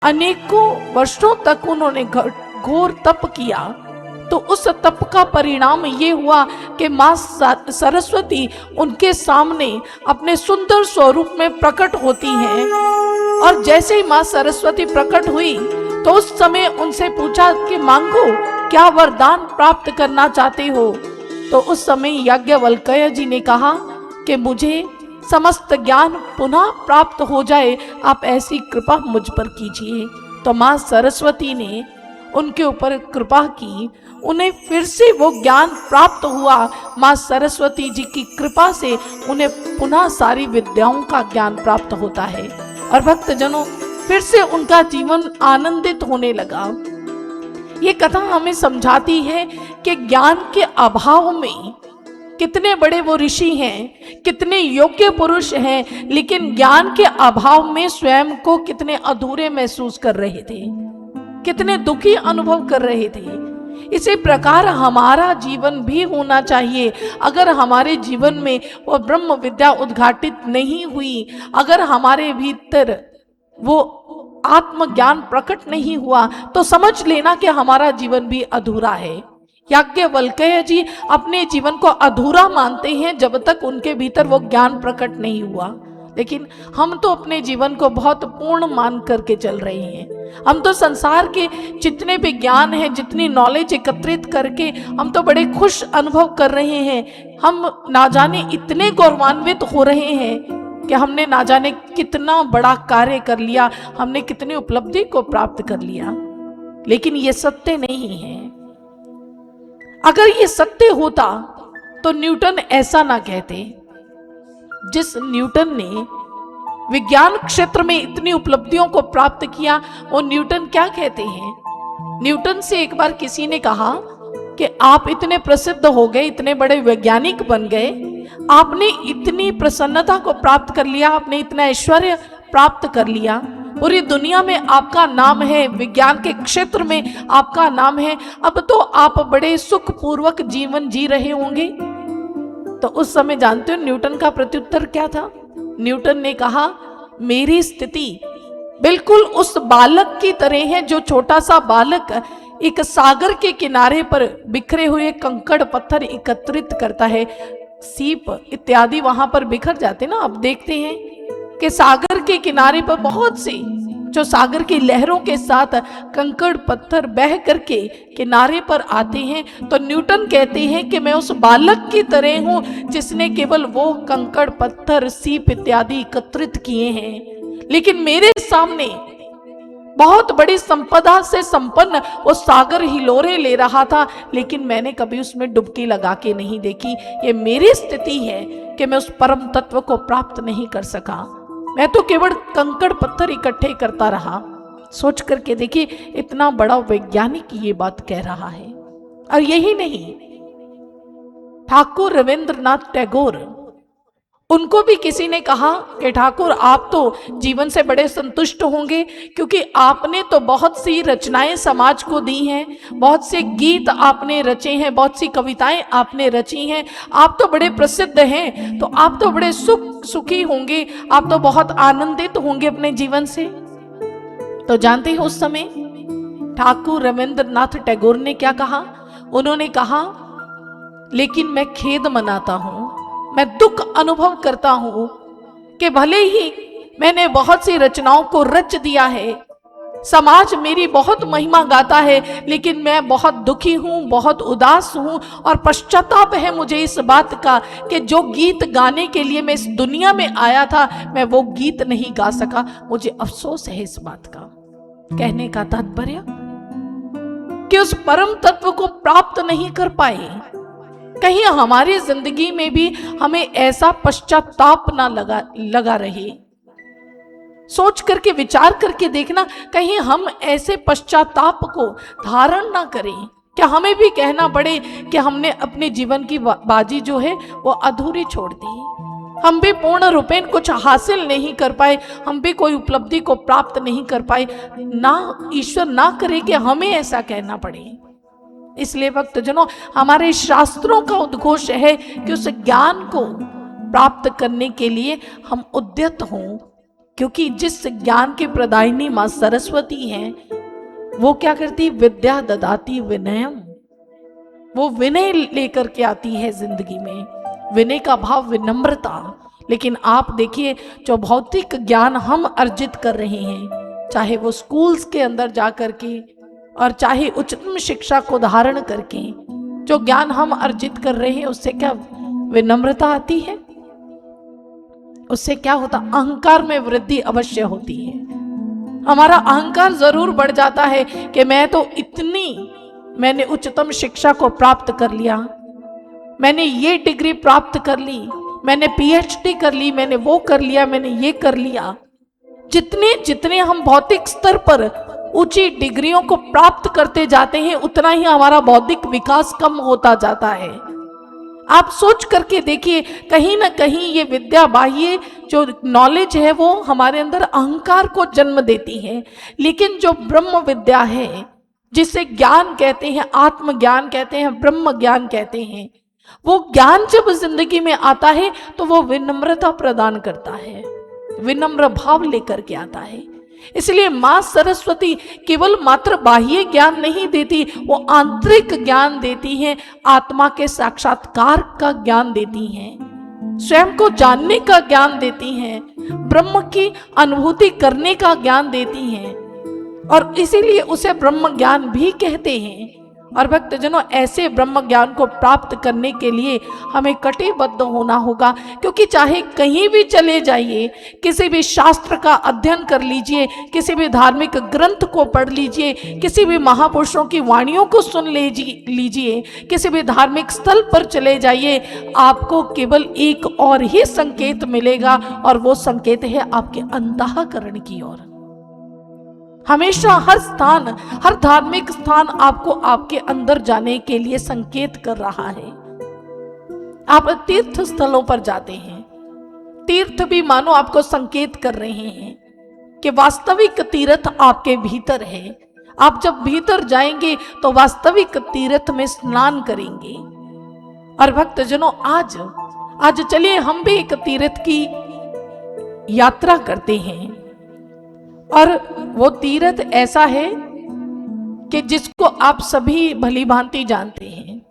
अनेकों वर्षों तक उन्होंने घोर तप किया। तो उस तप का परिणाम ये हुआ कि माँ सरस्वती उनके सामने अपने सुंदर स्वरूप में प्रकट होती हैं। और जैसे ही माँ सरस्वती प्रकट हुई तो उस समय उनसे पूछा कि मांगो, क्या वरदान प्राप्त करना चाहते हो। तो उस समय याज्ञवल्क्य जी ने कहा कि मुझे समस्त ज्ञान पुनः प्राप्त हो जाए, आप ऐसी कृपा मुझ पर कीजिए। तो माँ सरस्वती ने उनके ऊपर कृपा की, उन्हें फिर से वो ज्ञान प्राप्त हुआ। माँ सरस्वती जी की कृपा से उन्हें पुनः सारी विद्याओं का ज्ञान प्राप्त होता है और भक्तजनों फिर से उनका जीवन आनंदित होने लगा। ये कथा हमें समझाती है कि ज्ञान के अभाव में कितने बड़े वो ऋषि हैं, कितने योग्य पुरुष हैं, लेकिन ज्ञान के अभाव में स्वयं को कितने अधूरे महसूस कर रहे थे, कितने दुखी अनुभव कर रहे थे। इसी प्रकार हमारा जीवन भी होना चाहिए। अगर हमारे जीवन में वो ब्रह्म विद्या उद्घाटित नहीं हुई, अगर हमारे भीतर वो आत्मज्ञान प्रकट नहीं हुआ, तो समझ लेना कि हमारा जीवन भी अधूरा है। याज्ञवल्क्य जी अपने जीवन को अधूरा मानते हैं जब तक उनके भीतर वो ज्ञान प्रकट नहीं हुआ, लेकिन हम तो अपने जीवन को बहुत पूर्ण मान करके चल रहे हैं। हम तो संसार के जितने भी ज्ञान है, जितनी नॉलेज एकत्रित करके हम तो बड़े खुश अनुभव कर रहे हैं। हम ना जाने इतने गौरवान्वित हो रहे हैं कि हमने ना जाने कितना बड़ा कार्य कर लिया, हमने कितनी उपलब्धि को प्राप्त कर लिया, लेकिन ये सत्य नहीं है। अगर ये सत्य होता तो न्यूटन ऐसा ना कहते। जिस न्यूटन ने विज्ञान क्षेत्र में इतनी उपलब्धियों को प्राप्त किया, वो न्यूटन क्या कहते हैं। न्यूटन से एक बार किसी ने कहा कि आप इतने प्रसिद्ध हो गए, इतने बड़े वैज्ञानिक बन गए, आपने इतनी प्रसन्नता को प्राप्त कर लिया, आपने इतना ऐश्वर्य प्राप्त कर लिया, पूरी दुनिया में आपका नाम है, विज्ञान के क्षेत्र में आपका नाम है, अब तो आप बड़े सुखपूर्वक जीवन जी रहे होंगे। तो उस समय जानते हो न्यूटन का प्रत्युत्तर क्या था। न्यूटन ने कहा, मेरी स्थिति बिल्कुल उस बालक की तरह है जो छोटा सा बालक एक सागर के किनारे पर बिखरे हुए कंकड़ पत्थर एकत्रित करता है, सीप इत्यादि वहां पर बिखर जाते ना। आप देखते हैं कि सागर के किनारे पर बहुत से जो सागर की लहरों के साथ कंकड़ पत्थर बह करके किनारे पर आते हैं, तो न्यूटन कहते हैं कि मैं उस बालक की तरह हूं जिसने केवल वो कंकड़ पत्थर सीप इत्यादि एकत्रित किए हैं, लेकिन मेरे सामने बहुत बड़ी संपदा से संपन्न वो सागर हिलोरे ले रहा था, लेकिन मैंने कभी उसमें डुबकी लगा के नहीं देखी। ये मेरी स्थिति है कि मैं उस परम तत्व को प्राप्त नहीं कर सका, मैं तो केवल कंकड़ पत्थर इकट्ठे करता रहा। सोच करके देखिए, इतना बड़ा वैज्ञानिक ये बात कह रहा है। और यही नहीं, ठाकुर रविंद्रनाथ टैगोर, उनको भी किसी ने कहा कि ठाकुर आप तो जीवन से बड़े संतुष्ट होंगे, क्योंकि आपने तो बहुत सी रचनाएं समाज को दी हैं, बहुत से गीत आपने रचे हैं, बहुत सी कविताएं आपने रची हैं, आप तो बड़े प्रसिद्ध हैं, तो आप तो बड़े सुखी होंगे, आप तो बहुत आनंदित होंगे अपने जीवन से। तो जानते हैं उस समय ठाकुर रविंद्रनाथ टैगोर ने क्या कहा। उन्होंने कहा, लेकिन मैं खेद मनाता हूं, मैं दुख अनुभव करता हूं कि भले ही मैंने बहुत सी रचनाओं को रच दिया है, समाज मेरी बहुत महिमा गाता है, लेकिन मैं बहुत दुखी हूं, बहुत उदास हूं और पश्चाताप है मुझे इस बात का कि जो गीत गाने के लिए मैं इस दुनिया में आया था, मैं वो गीत नहीं गा सका। मुझे अफसोस है इस बात का। कहने का तात्पर्य कि उस परम तत्व को प्राप्त नहीं कर पाए। कहीं हमारी जिंदगी में भी हमें ऐसा पश्चाताप ना लगा रहे। सोच करके विचार करके देखना, कहीं हम ऐसे पश्चाताप को धारण ना करें, क्या हमें भी कहना पड़े कि हमने अपने जीवन की बाजी जो है वो अधूरी छोड़ दी, हम भी पूर्ण रूपेण कुछ हासिल नहीं कर पाए, हम भी कोई उपलब्धि को प्राप्त नहीं कर पाए। ना, ईश्वर ना करे कि हमें ऐसा कहना पड़े। इसलिए भक्तजनों, हमारे शास्त्रों का उद्घोष है कि उस ज्ञान को प्राप्त करने के लिए हम उद्यत हों, क्योंकि जिस ज्ञान के प्रदायिनी मां सरस्वती हैं, वो क्या करती? विद्या ददाती विनयम। वो विनय लेकर के आती है जिंदगी में, विनय का भाव विनम्रता। लेकिन आप देखिए, जो भौतिक ज्ञान हम अर्जित कर रहे हैं, चाहे वो स्कूल्स के अंदर जा करके और चाहे उच्चतम शिक्षा को धारण करके जो ज्ञान हम अर्जित कर रहे हैं, उससे क्या विनम्रता आती है? उससे क्या होता? अहंकार में वृद्धि अवश्य होती है। हमारा अहंकार जरूर बढ़ जाता है कि मैंने उच्चतम शिक्षा को प्राप्त कर लिया, मैंने ये डिग्री प्राप्त कर ली, मैंने पीएचडी कर ली, मैंने वो कर लिया, मैंने ये कर लिया। जितने जितने हम भौतिक स्तर पर ऊंची डिग्रियों को प्राप्त करते जाते हैं, उतना ही हमारा बौद्धिक विकास कम होता जाता है। आप सोच करके देखिए, कहीं ना कहीं ये विद्या बाह्य जो नॉलेज है वो हमारे अंदर अहंकार को जन्म देती है। लेकिन जो ब्रह्म विद्या है, जिसे ज्ञान कहते हैं, आत्मज्ञान कहते हैं, ब्रह्म ज्ञान कहते हैं, वो ज्ञान जब जिंदगी में आता है तो वो विनम्रता प्रदान करता है, विनम्र भाव लेकर के आता है। इसलिए मां सरस्वती केवल मात्र बाह्य ज्ञान नहीं देती, वो आंतरिक ज्ञान देती हैं, आत्मा के साक्षात्कार का ज्ञान देती हैं, स्वयं को जानने का ज्ञान देती हैं, ब्रह्म की अनुभूति करने का ज्ञान देती हैं, और इसीलिए उसे ब्रह्म ज्ञान भी कहते हैं। और भक्तजनों, ऐसे ब्रह्म ज्ञान को प्राप्त करने के लिए हमें कटिबद्ध होना होगा, क्योंकि चाहे कहीं भी चले जाइए, किसी भी शास्त्र का अध्ययन कर लीजिए, किसी भी धार्मिक ग्रंथ को पढ़ लीजिए, किसी भी महापुरुषों की वाणियों को सुन लीजिए, किसी भी धार्मिक स्थल पर चले जाइए, आपको केवल एक और ही संकेत मिलेगा, और वो संकेत है आपके अंतःकरण की ओर। हमेशा हर स्थान, हर धार्मिक स्थान आपको आपके अंदर जाने के लिए संकेत कर रहा है। आप तीर्थ स्थलों पर जाते हैं, तीर्थ भी मानो आपको संकेत कर रहे हैं कि वास्तविक तीर्थ आपके भीतर है। आप जब भीतर जाएंगे तो वास्तविक तीर्थ में स्नान करेंगे। और भक्तजनों, आज चलिए हम भी एक तीर्थ की यात्रा करते हैं, और वो तीर्थ ऐसा है कि जिसको आप सभी भली भांति जानते हैं।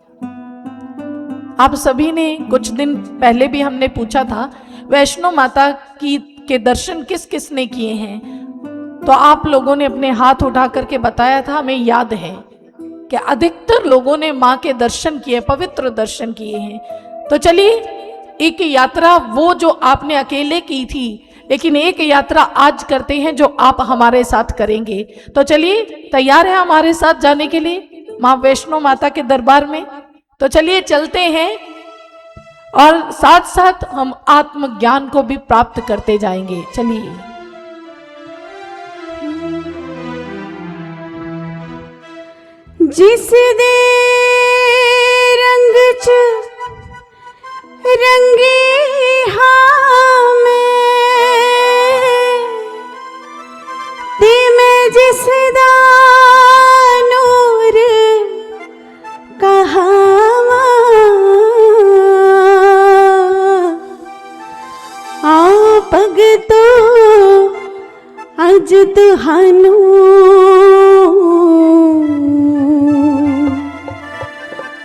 आप सभी ने कुछ दिन पहले भी हमने पूछा था, वैष्णो माता के दर्शन किस किस ने किए हैं, तो आप लोगों ने अपने हाथ उठा करके बताया था। हमें याद है कि अधिकतर लोगों ने माँ के दर्शन किए, पवित्र दर्शन किए हैं। तो चलिए एक यात्रा वो जो आपने अकेले की थी, लेकिन एक यात्रा आज करते हैं जो आप हमारे साथ करेंगे। तो चलिए, तैयार है हमारे साथ जाने के लिए माँ वैष्णो माता के दरबार में? तो चलिए चलते हैं, और साथ साथ हम आत्मज्ञान को भी प्राप्त करते जाएंगे। चलिए। जिस दे रंग च रंगी जिस दा नूर कहावा आ भगतो अज तुहानू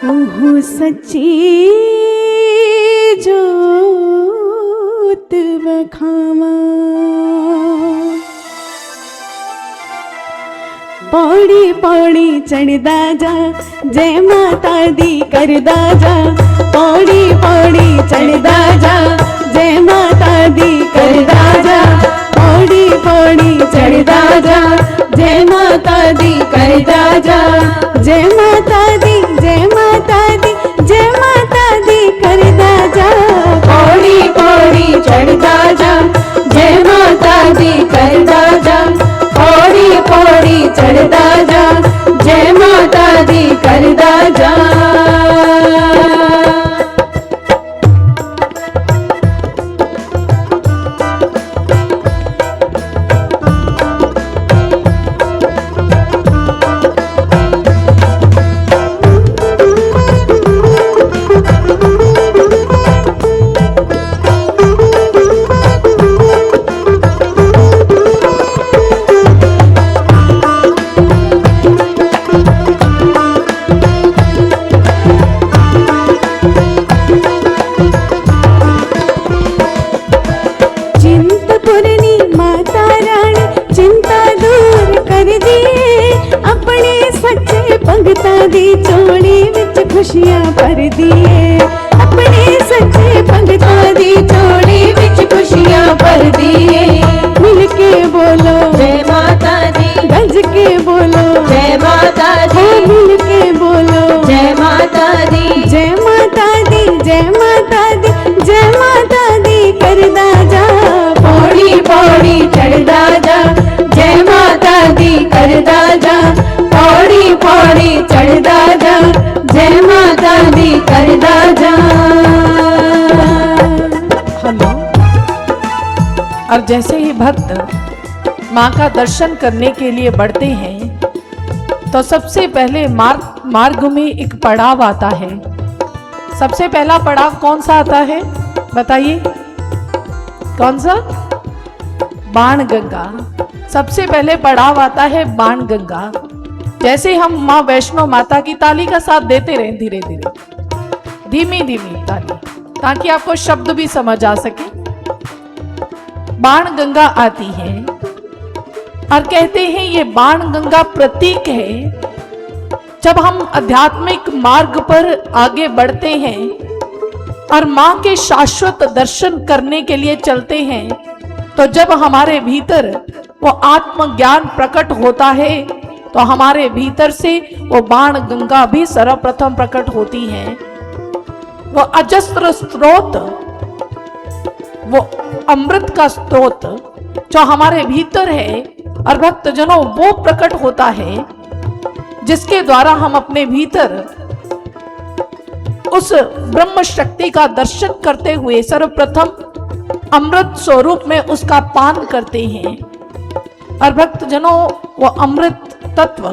ओह सच्ची जोत वखावा। पौड़ी पौड़ी चढ़दा जा, जय माता दी करदा जा, पौड़ी पौड़ी चढ़दा जा, जय माता दी करदा जा, पौड़ी पौड़ी चढ़दा जा, जय माता दी करदा जा, जय माता दी, जय माता दी, जय माता दी करदा जा, पौड़ी पौड़ी चढ़दा जा, जय माता दी करदा जा, पौड़ी पौड़ी चढ़दा जा, जय माता दी करदा जा। दी चोली विच खुशियां भर दिए, अपने सच्चे भगतां दी चोली विच खुशियां भर दिए। मिल के बोलो जय माता दी, गज के बोलो जय माता दी, मिल के बोलो जय माता दी, जय माता दी, जय माता दी, जय माता दी करदा जा, पौड़ी पौड़ी चढ़दा जा, जय माता दी करदा जा, पौड़ी पौड़ी चढ़दा जा, जय माता दी करदा जा। हेलो। और जैसे ही भक्त माँ का दर्शन करने के लिए बढ़ते हैं तो सबसे पहले मार्ग में एक पड़ाव आता है। सबसे पहला पड़ाव कौन सा आता है बताइए? कौन सा? बाण गंगा। सबसे पहले पड़ाव आता है बाण गंगा। जैसे हम माँ वैष्णो माता की ताली का साथ देते रहे, धीरे धीरे धीमी धीमी ताली, ताकि आपको शब्द भी समझ आ सके। बाण गंगा आती है और कहते हैं ये बाण गंगा प्रतीक है। जब हम आध्यात्मिक मार्ग पर आगे बढ़ते हैं और मां के शाश्वत दर्शन करने के लिए चलते हैं, तो जब हमारे भीतर वो आत्मज्ञान प्रकट होता है तो हमारे भीतर से वो बाण गंगा भी सर्वप्रथम प्रकट होती है। वो अजस्त्र स्रोत, वो अमृत का स्रोत जो हमारे भीतर है और भक्तजनों वो प्रकट होता है, जिसके द्वारा हम अपने भीतर उस ब्रह्म शक्ति का दर्शन करते हुए सर्वप्रथम अमृत स्वरूप में उसका पान करते हैं। और भक्तजनों वो अमृत तत्व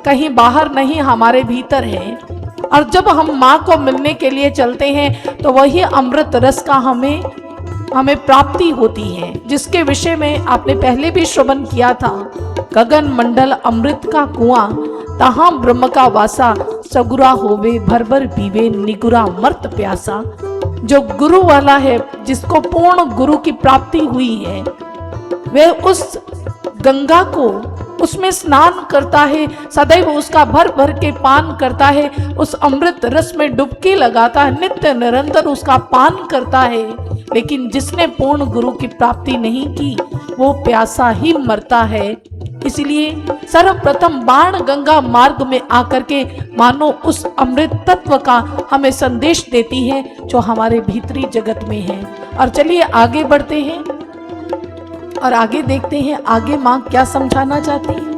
कहीं बाहर नहीं, हमारे भीतर है। और जब हम माँ को मिलने के लिए चलते हैं तो वही अमृत रस का हमें प्राप्ति होती है, जिसके विषय में आपने पहले भी श्रवण किया था। गगन मंडल अमृत का कुआं, तहां ब्रह्म का वासा, सगुरा होवे भर भर पीवे निगुरा मर्त प्यासा। जो गुरु वाला है, जिसको पूर्ण गुरु की प्राप्ति हुई है, वह उस गंगा को, उसमें स्नान करता है, सदैव उसका भर भर के पान करता है, उस अमृत रस में डुबकी लगाता है, नित्य निरंतर उसका पान करता है। लेकिन जिसने पूर्ण गुरु की प्राप्ति नहीं की वो प्यासा ही मरता है। इसलिए सर्वप्रथम बाण गंगा मार्ग में आकर के मानो उस अमृत तत्व का हमें संदेश देती है जो हमारे भीतरी जगत में है। और चलिए आगे बढ़ते हैं और आगे देखते हैं आगे माँ क्या समझाना चाहती है।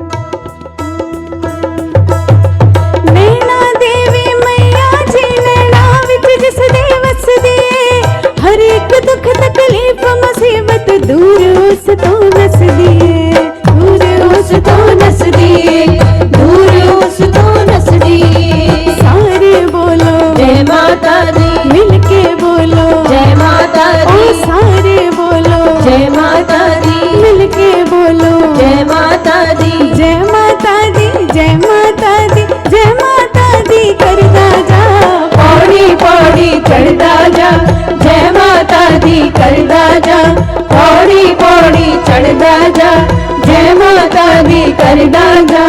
नैना देवी मैया जी नैना विच जिस दे वस दिए, हर एक दुख तकलीफ मुसीबत दूर उस तो नस दिए, दूर उस तो नस दिए, दूर उस तो नस दिए। सारे बोलो जय माता दी, मिल के बोलो जय माता ओ दी, सारे बोलो जय माता दी, मिल के बोलो जय माता दी, जय माता दी, जय माता दी, जय माता दी करदा जा, पौड़ी पौड़ी चढ़दा जा, जय माता दी करदा जा, पौड़ी पौड़ी चढ़दा जा, जय माता दी करदा जा।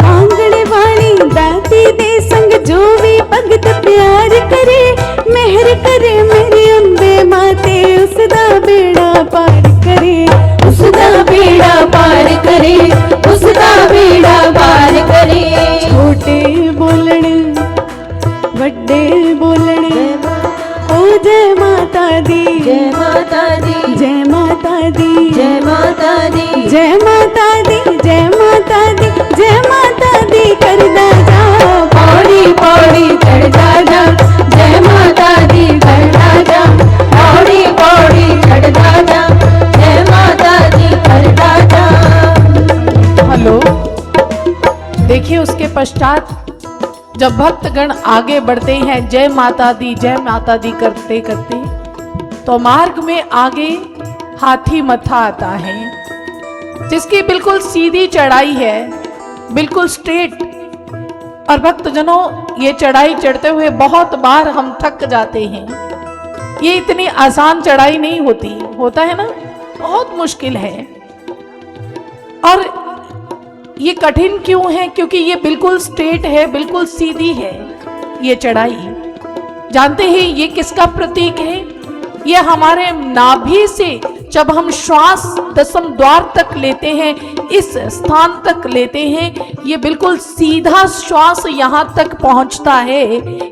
आंगणे वाली दाती दे संग जो भी भगत प्यार करे, मेहर करे मेरी अम्बे माते उसदा बेड़ा पार करे, उसदा बेड़ा पार करे, उसदा बेड़ा पार करे। छोटे बोलण वड्डे बोलण ओ जय माता दी, जय माता दी, जय माता दी, जय माता दी, जय माता दी, जय माता दी, जय माता दी करदा जा, पौड़ी पौड़ी चढ़दा जा, जय माता दी करदा जा, पौड़ी पौड़ी चढ़दा जा, जय माता दी करदा जा। हेलो। देखिए उसके पश्चात जब भक्तगण आगे बढ़ते हैं जय माता दी करते करते, तो मार्ग में आगे हाथी मथा आता है, जिसकी बिल्कुल सीधी चढ़ाई है, बिल्कुल स्ट्रेट। और भक्तजनों, ये चढ़ाई चढ़ते हुए बहुत बार हम थक जाते हैं। ये इतनी आसान चढ़ाई नहीं होती, होता है ना, बहुत मुश्किल है। और ये कठिन क्यों है? क्योंकि ये बिल्कुल स्ट्रेट है, बिल्कुल सीधी है ये चढ़ाई। जानते हैं ये किसका प्रतीक है? ये हमारे नाभि से जब हम श्वास दसम द्वार तक लेते हैं, इस स्थान तक लेते हैं, ये बिल्कुल सीधा श्वास यहाँ तक पहुँचता है,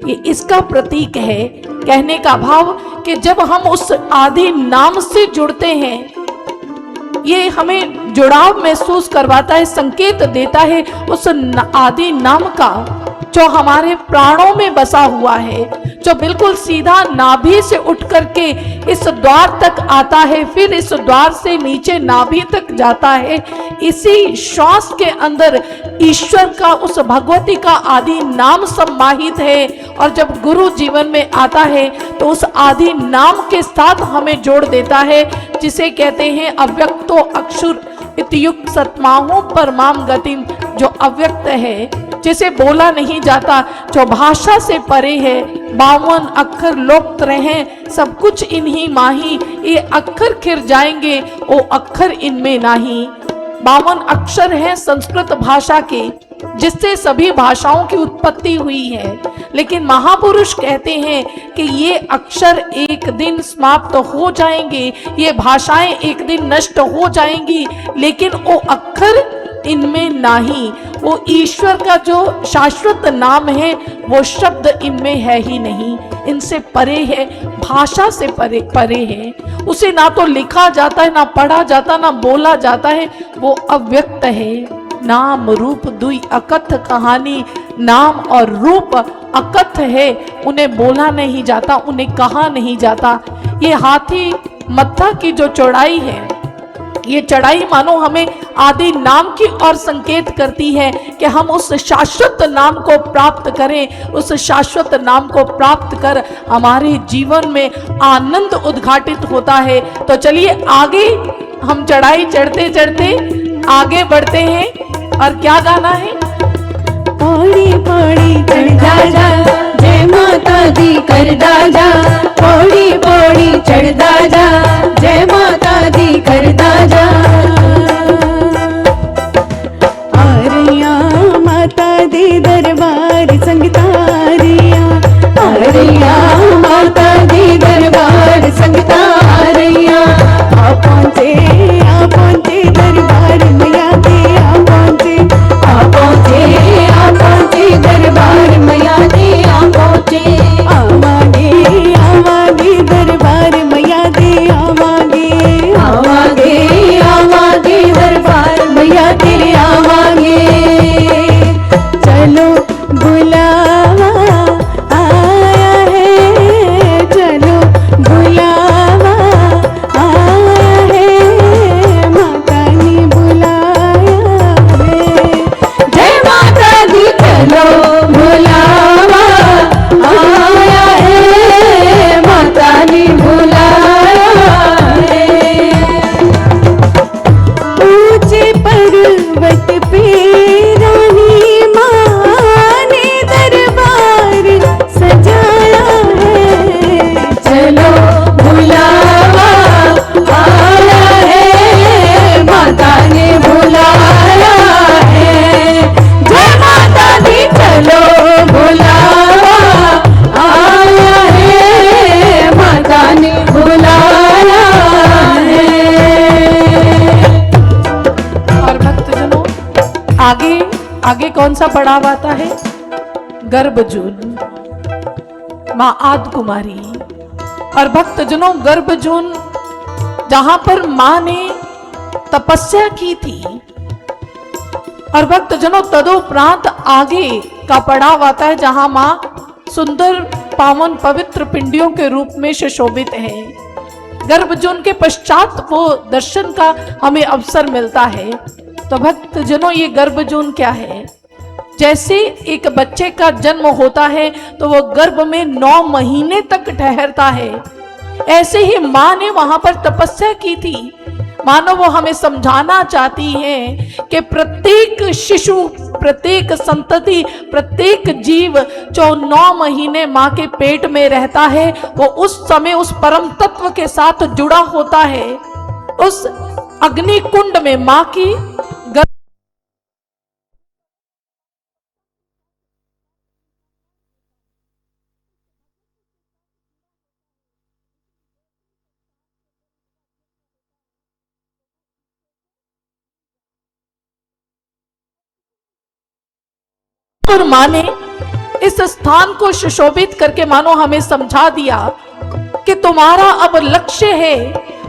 ये इसका प्रतीक है। कहने का भाव कि जब हम उस आदि नाम से जुड़ते हैं, ये हमें जुड़ाव महसूस करवाता है, संकेत देता है उस आदि नाम का, जो हमारे प्राणों में बसा हुआ है, जो बिल्कुल सीधा नाभि से उठ करके इस द्वार तक आता है, फिर इस द्वार से नीचे नाभि तक जाता है। इसी श्वास के अंदर ईश्वर का, उस भगवती का आदि नाम समाहित है। और जब गुरु जीवन में आता है तो उस आदि नाम के साथ हमें जोड़ देता है, जिसे कहते हैं अव्यक्तो अक्षुर इत्युक्त सत्माहो परमाम गतिम, जो अव्यक्त है, जिसे बोला नहीं जाता, जो भाषा से परे है। 52 अक्षर लोक हैं, सब कुछ इन्हीं माही, ये अक्षर खिर जाएंगे वो अक्षर इनमें नाही। 52 अक्षर हैं संस्कृत भाषा के, जिससे सभी भाषाओं की उत्पत्ति हुई है। लेकिन महापुरुष कहते हैं कि ये अक्षर एक दिन समाप्त हो जाएंगे, ये भाषाएं एक दिन नष्ट हो जाएंगी, लेकिन वो अक्षर इनमें नहीं। वो ईश्वर का जो शाश्वत नाम है, वो शब्द इनमें है ही नहीं, इनसे परे है, भाषा से परे परे है। उसे ना तो लिखा जाता है, ना पढ़ा जाता, ना बोला जाता है, वो अव्यक्त है। नाम रूप दुई अकथ कहानी, नाम और रूप अकथ है, उन्हें बोला नहीं जाता, उन्हें कहा नहीं जाता। ये हाथी मत्था की जो चौड़ाई है, ये चढ़ाई मानो हमें आदि नाम की ओर संकेत करती है कि हम उस शाश्वत नाम को प्राप्त करें। उस शाश्वत नाम को प्राप्त कर हमारे जीवन में आनंद उद्घाटित होता है। तो चलिए आगे हम चढ़ाई चढ़ते चढ़ते आगे बढ़ते हैं। और क्या गाना है? पौड़ी पौड़ी चढ़दा जा, जय माता दी करदा जा, पौड़ी पौड़ी चढ़दा जा, जय माता दी करदा जा। आरियां माता दी दरबार संगतारियां, आरियां माता दी दरबार संगतारियां। आ पहुंचे दरबार मैया दे, आ पहुंचे दरबार मैया दे, आ पहुंचे। आवागे दरबार मैया दे, आवागे दरबार मैया दे, आवागे। चलो बुलावा आया है, चलो बुलावा आया है, माता ने बुलाया है। जय माता दी चलो बुलावा आया है, माता ने बुलाया है। ऊंचे पर्वत पे रानी माँ ने दरबार सजाया है। चलो बुलावा आया है, माता ने बुलाया है। जय माता दी चलो बुलावा आया है, माता ने बुलाया है। और भक्तजनों, आगे कौन सा पड़ाव आता है? गर्भजून, माँ आद कुमारी। और भक्तजनों, गर्भजून जहां पर माँ ने तपस्या की थी। और भक्तजनों, तदोपरांत आगे का पड़ाव आता है जहां माँ सुंदर पावन पवित्र पिंडियों के रूप में सुशोभित है। गर्भजून के पश्चात वो दर्शन का हमें अवसर मिलता है। तो भक्तजनों, ये गर्भजून क्या है? जैसे एक बच्चे का जन्म होता है तो वो गर्भ में 9 महीने तक ठहरता है। ऐसे ही माँ ने वहां पर तपस्या की थी। मानो वो हमें समझाना चाहती है कि प्रत्येक शिशु, प्रत्येक संतति, प्रत्येक जीव जो 9 महीने माँ के पेट में रहता है, वो उस समय उस परम तत्व के साथ जुड़ा होता है। उस अग्नि कुंड में माँ की और माँ ने इस स्थान को सुशोभित करके मानो हमें समझा दिया कि तुम्हारा अब लक्ष्य है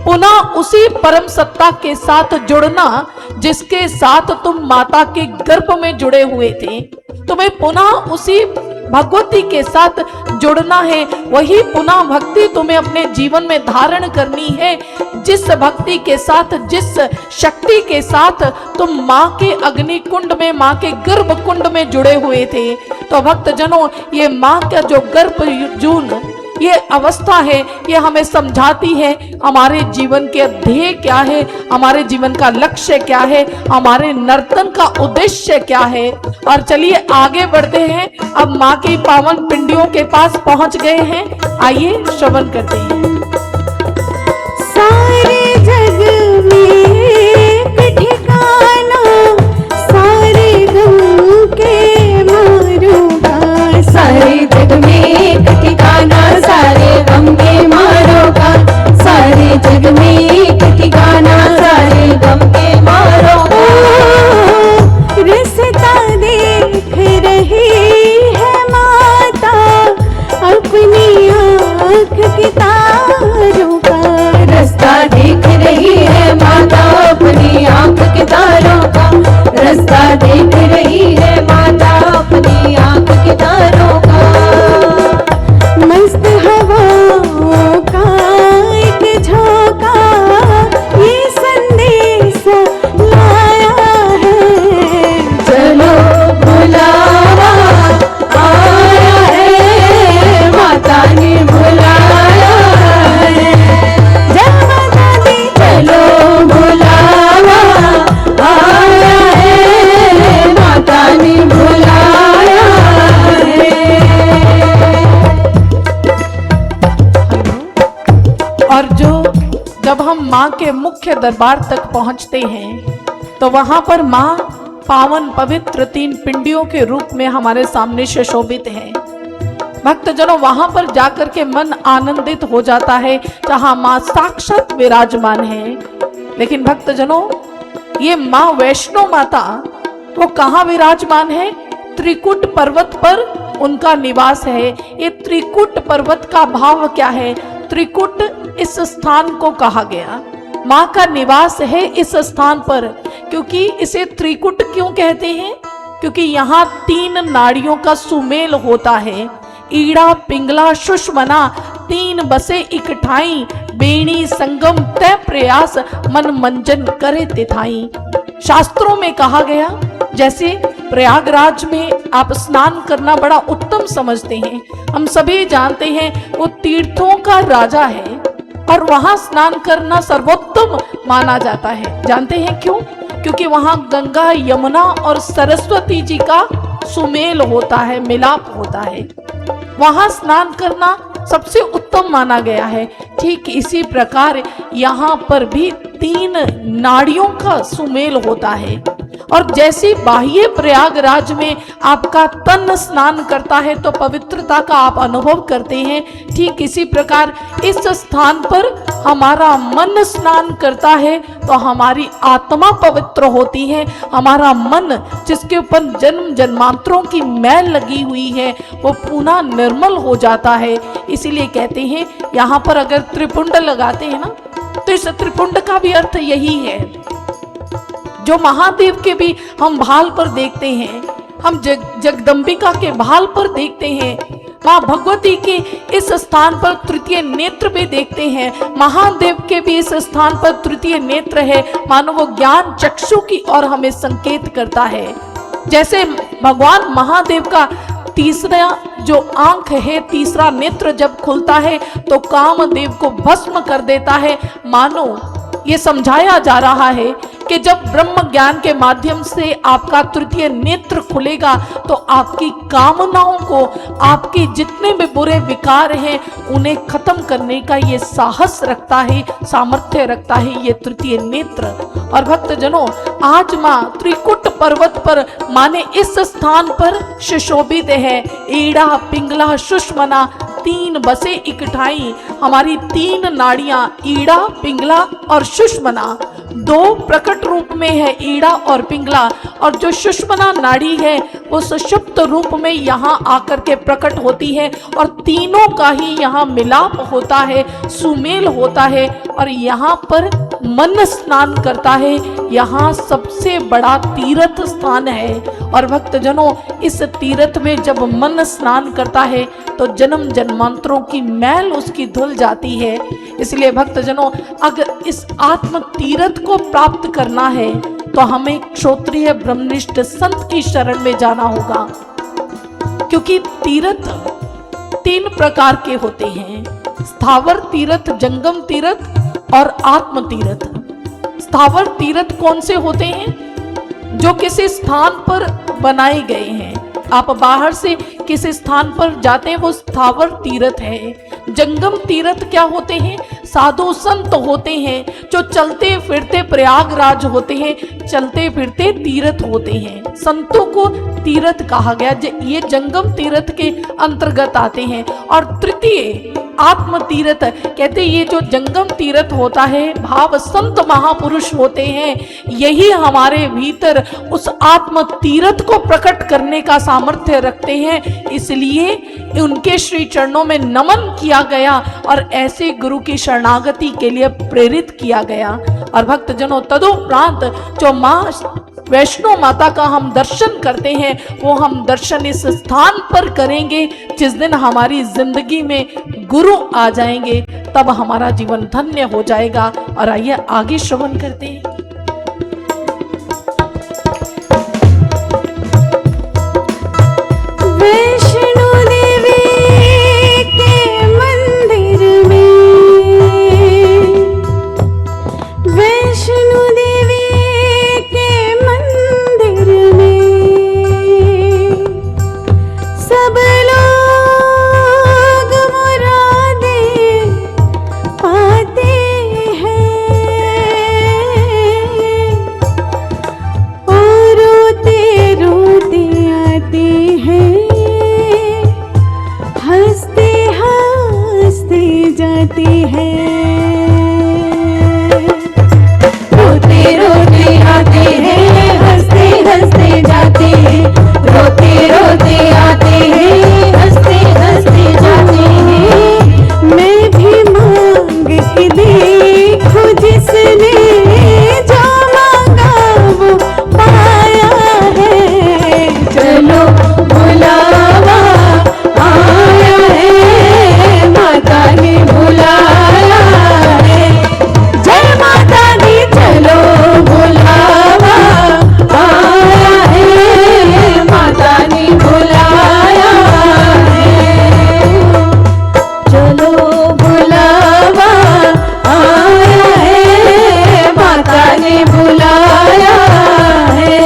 पुनः उसी परम सत्ता के साथ जुड़ना जिसके साथ तुम माता के गर्भ में जुड़े हुए थे। तुम्हें पुनः उसी भगवती के साथ जुड़ना है। वही पुनः भक्ति तुम्हें अपने जीवन में धारण करनी है, जिस भक्ति के साथ, जिस शक्ति के साथ तुम माँ के अग्नि कुंड में, माँ के गर्भ कुंड में जुड़े हुए थे। तो भक्तजनों, ये माँ का जो गर्भ जून, ये अवस्था है, ये हमें समझाती है हमारे जीवन के ध्येय क्या है, हमारे जीवन का लक्ष्य क्या है, हमारे नर्तन का उद्देश्य क्या है। और चलिए आगे बढ़ते हैं। अब माँ की पावन पिंडियों के पास पहुंच गए हैं। आइए श्रवण करते हैं। सारे जग में एक ठिकाना, सारे गम के मारों का, सारे जग में एक ठिकाना, सारे गम के मारों का, सारे जग में एक ठिकाना, सारे गम के मारों का। रिश्ता देख रही है माता अपनी आँख की तारों का, रास्ता देख रही है माता अपनी आँख के तारों का, रास्ता देख रही है माता अपनी आँख के तारों का। मस्त हवाओं का एक झोंका ये संदेश लाया है, चलो बुलावा आया है, माता ने बुलाया है। जय माता दी, चलो बुलावा आया है, माता ने बुलाया है। और जब हम माँ के मुख्य दरबार तक पहुँचते हैं तो वहाँ पर माँ पावन पवित्र 3 पिंडियों के रूप में हमारे सामने सुशोभित है। भक्तजनों, वहाँ पर जाकर के मन आनंदित हो जाता है जहाँ माँ साक्षात विराजमान है। लेकिन भक्तजनों, ये माँ वैष्णो माता वो कहाँ विराजमान है? त्रिकुट पर्वत पर उनका निवास है। ये त्रिकुट पर्वत का भाव क्या है? त्रिकुट इस स्थान को कहा गया, माँ का निवास है इस स्थान पर। क्योंकि इसे त्रिकुट क्यों कहते हैं? क्योंकि यहाँ 3 नाड़ियों का सुमेल होता है। ईड़ा पिंगला सुषमना 3 बसे इकठाई, बेणी संगम तय प्रयास मन मंजन करे तिथाई। शास्त्रों में कहा गया, जैसे प्रयागराज में आप स्नान करना बड़ा उत्तम समझते हैं, हम सभी जानते हैं वो तीर्थों का राजा है और वहां स्नान करना सर्वोत्तम माना जाता है। जानते हैं क्यों? क्योंकि वहां गंगा, यमुना और सरस्वती जी का सुमेल होता है, मिलाप होता है। वहां स्नान करना सबसे उत्तम माना गया है। ठीक इसी प्रकार यहाँ पर भी 3 नाड़ियों का सुमेल होता है। और जैसे बाह्य प्रयागराज में आपका तन स्नान करता है तो पवित्रता का आप अनुभव करते हैं, ठीक इसी प्रकार इस स्थान पर हमारा मन स्नान करता है तो हमारी आत्मा पवित्र होती है। हमारा मन, जिसके ऊपर जन्म जन्मांतरों की मैल लगी हुई है, वो पुनः निर्मल हो जाता है। इसीलिए कहते हैं यहाँ पर अगर त्रिपुंड लगाते हैं ना, तो इस त्रिपुंड का भी अर्थ यही है। जो महादेव के भी हम भाल पर देखते हैं, हम जगदम्बिका के भाल पर देखते हैं, माँ भगवती के इस स्थान पर तृतीय नेत्र भी देखते हैं, महादेव के भी इस स्थान पर तृतीय नेत्र है। मानो वो ज्ञान चक्षु की ओर हमें संकेत करता है। जैसे भगवान महादेव का तीसरा जो आंख है, तीसरा नेत्र जब खुलता है तो कामदेव को भस्म कर देता है। मानो ये समझाया जा रहा है कि जब ब्रह्म ज्ञान के माध्यम से आपका तृतीय नेत्र खुलेगा तो आपकी कामनाओं को, आपके जितने भी बुरे विकार हैं उन्हें खत्म करने का ये साहस रखता है, सामर्थ्य रखता है ये तृतीय नेत्र। और भक्तजनों, आज माँ त्रिकुट पर्वत पर माँ ने इस स्थान पर सुशोभित है। ईड़ा, पिंगला, सुषमना, तीन बसे इकठाई, हमारी तीन नाड़ियां ईड़ा, पिंगला और सुषमना, दो प्रकट रूप में है ईड़ा और पिंगला, और जो सुषमना नाड़ी है वो सुषुप्त रूप में यहाँ आकर के प्रकट होती है और तीनों का ही यहाँ मिलाप होता है, सुमेल होता है और यहाँ पर मन स्नान करता है। यहाँ सबसे बड़ा तीर्थ स्थान है और भक्तजनों, इस तीर्थ में जब मन स्नान करता है तो जन्म जन्मांतरों की मैल उसकी धुल जाती है। इसलिए भक्तजनों, अगर इस आत्म तीर्थ को प्राप्त करना है तो हमें क्षत्रिय ब्रह्मनिष्ठ संत की शरण में जाना होगा, क्योंकि तीर्थ तीन प्रकार के होते हैं, स्थावर तीर्थ, जंगम तीर्थ और आत्म तीर्थ। स्थावर तीर्थ कौन से होते हैं? जो किसी स्थान पर बनाए गए हैं, आप बाहर से किसी स्थान पर जाते हैं वो स्थावर तीर्थ है। जंगम तीर्थ क्या होते हैं? साधु संत होते हैं जो चलते फिरते प्रयागराज होते हैं, चलते फिरते तीर्थ होते हैं, संतों को तीर्थ कहा गया। ये जंगम तीर्थ के अंतर्गत आते हैं। और तृतीय आत्म तीर्थ कहते हैं, ये जो जंगम तीर्थ होता है, भाव संत महापुरुष होते हैं, यही हमारे भीतर उस आत्म तीर्थ को प्रकट करने का सामर्थ्य रखते हैं। इसलिए उनके श्री चरणों में नमन किया गया और ऐसे गुरु की शरणागति के लिए प्रेरित किया गया। और भक्तजनों, तदुपरांत जो माँ वैष्णो माता का हम दर्शन करते हैं वो हम दर्शन इस स्थान पर करेंगे जिस दिन हमारी जिंदगी में गुरु आ जाएंगे, तब हमारा जीवन धन्य हो जाएगा। और आइए आगे श्रवण करते हैं। वैष्णो देवी के मंदिर में, वैष्णो देवी के मंदिर में सब लोग मुरादें पाते हैं और रोते रोते आते हैं, हंसते हंसते जाते हैं, रोते रोते आते हैं, हंसते हंसते जाते हैं, रोते रोते आते हैं, हंसते हंसते जाते हैं। मैं भी मांग के देखूं जिसने जो मांगा वो पाया है, चलो बुलावा आया है, माता ने बुलाया है, जय माता दी। चलो बुलावा आया है, माता ने बुलाया है, चलो बुलावा आया है, माता ने बुलाया है,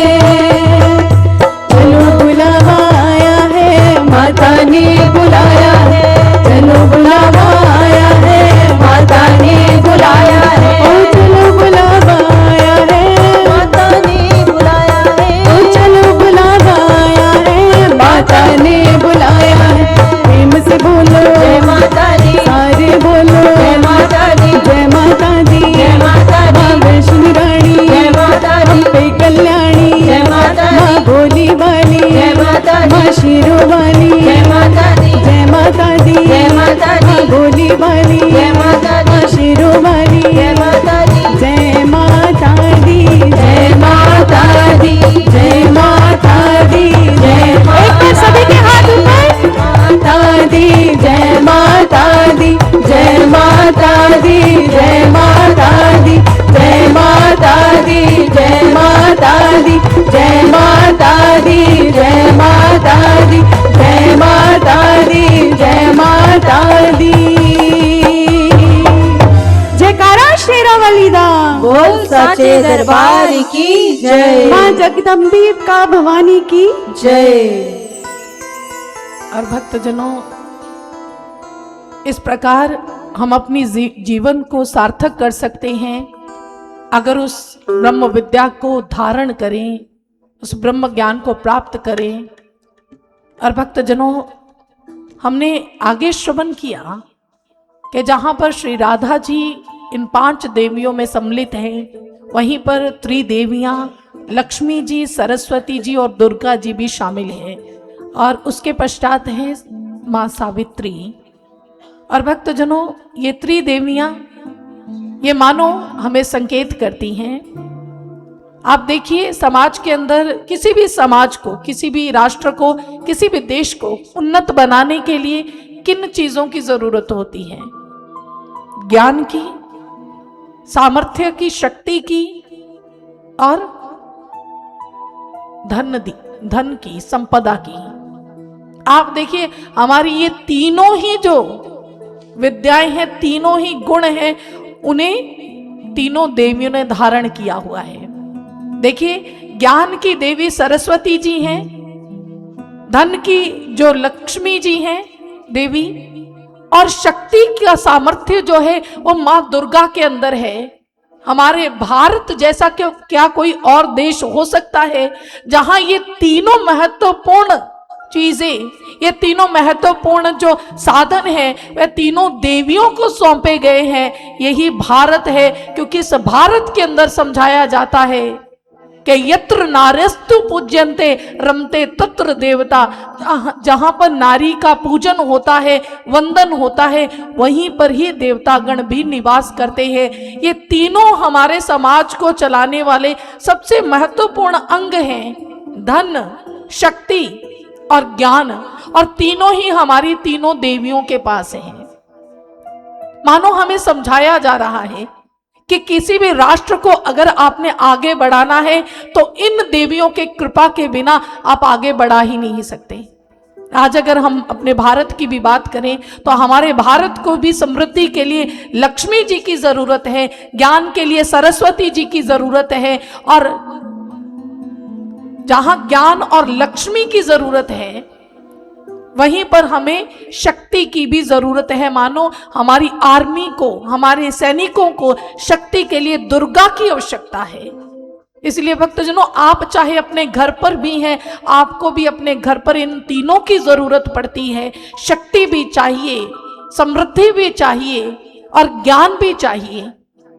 चलो बुलावा आया है, माता ने बुलाया है, चलो बुलावा आया है, माता ने बुलाया है, ओ चलो बुलावा आया है, माता ने बुलाया है, ओ चलो बुलावा आया है, माता ने बुलाया है। प्रेम से बोलो जय माता दी, सारे बोलो जय माता दी, जय माता दी, जय माता दी, माँ वैष्णो रानी, जय माता दी, हम पे कल्याणी, जय माता दी, माँ भोली वाली, जय माता दी, माँ शिरो वाली, जय माता दी, जय माता दी, जय माता दी, माँ भोली वाली, जय माता दी, माँ शिरो वाली, जय माता दी, जय माता दी, जय माता दी, जय माता दी, जय एक बार सभी के हाथ ऊपर, माता दी, जय माता दी, जय माता दी, जय माता दी, जय माता दी, जय माता दी, जय माता दी, जय माता दी, जय माता साचे दरबार की जय। माँ जगदम्बिका भवानी की जय। और भक्तजनों, इस प्रकार हम अपनी जीवन को सार्थक कर सकते हैं अगर उस ब्रह्म विद्या को धारण करें, उस ब्रह्म ज्ञान को प्राप्त करें। और भक्तजनों, हमने आगे श्रवण किया कि जहाँ पर श्री राधा जी इन 5 देवियों में सम्मिलित हैं, वहीं पर त्रिदेवियाँ लक्ष्मी जी, सरस्वती जी और दुर्गा जी भी शामिल हैं। और उसके पश्चात है माँ सावित्री। और भक्तजनों, ये त्रिदेवियाँ ये मानो हमें संकेत करती हैं। आप देखिए, समाज के अंदर किसी भी समाज को, किसी भी राष्ट्र को, किसी भी देश को उन्नत बनाने के लिए किन चीजों की जरूरत होती है? ज्ञान की, सामर्थ्य की, शक्ति की और धन की, संपदा की। आप देखिए, हमारी ये तीनों ही जो विद्याएं हैं, तीनों ही गुण हैं, उन्हें तीनों देवियों ने धारण किया हुआ है। देखिए, ज्ञान की देवी सरस्वती जी हैं, धन की जो लक्ष्मी जी हैं देवी, और शक्ति का सामर्थ्य जो है वो माँ दुर्गा के अंदर है। हमारे भारत जैसा क्या कोई और देश हो सकता है जहां ये तीनों महत्वपूर्ण चीजें, ये तीनों महत्वपूर्ण जो साधन है, वे तीनों देवियों को सौंपे गए हैं? यही भारत है, क्योंकि इस भारत के अंदर समझाया जाता है कि यत्र नार्यस्तु पूज्यन्ते रमते तत्र देवता। जहां पर नारी का पूजन होता है, वंदन होता है, वहीं पर ही देवतागण भी निवास करते हैं। ये तीनों हमारे समाज को चलाने वाले सबसे महत्वपूर्ण अंग हैं, धन, शक्ति और ज्ञान, और तीनों ही हमारी तीनों देवियों के पास हैं। मानो हमें समझाया जा रहा है कि किसी भी राष्ट्र को अगर आपने आगे बढ़ाना है तो इन देवियों के कृपा के बिना आप आगे बढ़ा ही नहीं सकते। आज अगर हम अपने भारत की भी बात करें तो हमारे भारत को भी समृद्धि के लिए लक्ष्मी जी की जरूरत है, ज्ञान के लिए सरस्वती जी की जरूरत है, और जहां ज्ञान और लक्ष्मी की जरूरत है वहीं पर हमें शक्ति की भी जरूरत है। मानो हमारी आर्मी को, हमारे सैनिकों को शक्ति के लिए दुर्गा की आवश्यकता है। इसलिए भक्तजनों, आप चाहे अपने घर पर भी हैं, आपको भी अपने घर पर इन तीनों की जरूरत पड़ती है। शक्ति भी चाहिए, समृद्धि भी चाहिए और ज्ञान भी चाहिए।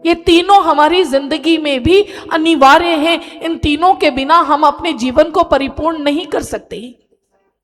ये तीनों हमारी जिंदगी में भी अनिवार्य हैं। इन तीनों के बिना हम अपने जीवन को परिपूर्ण नहीं कर सकते।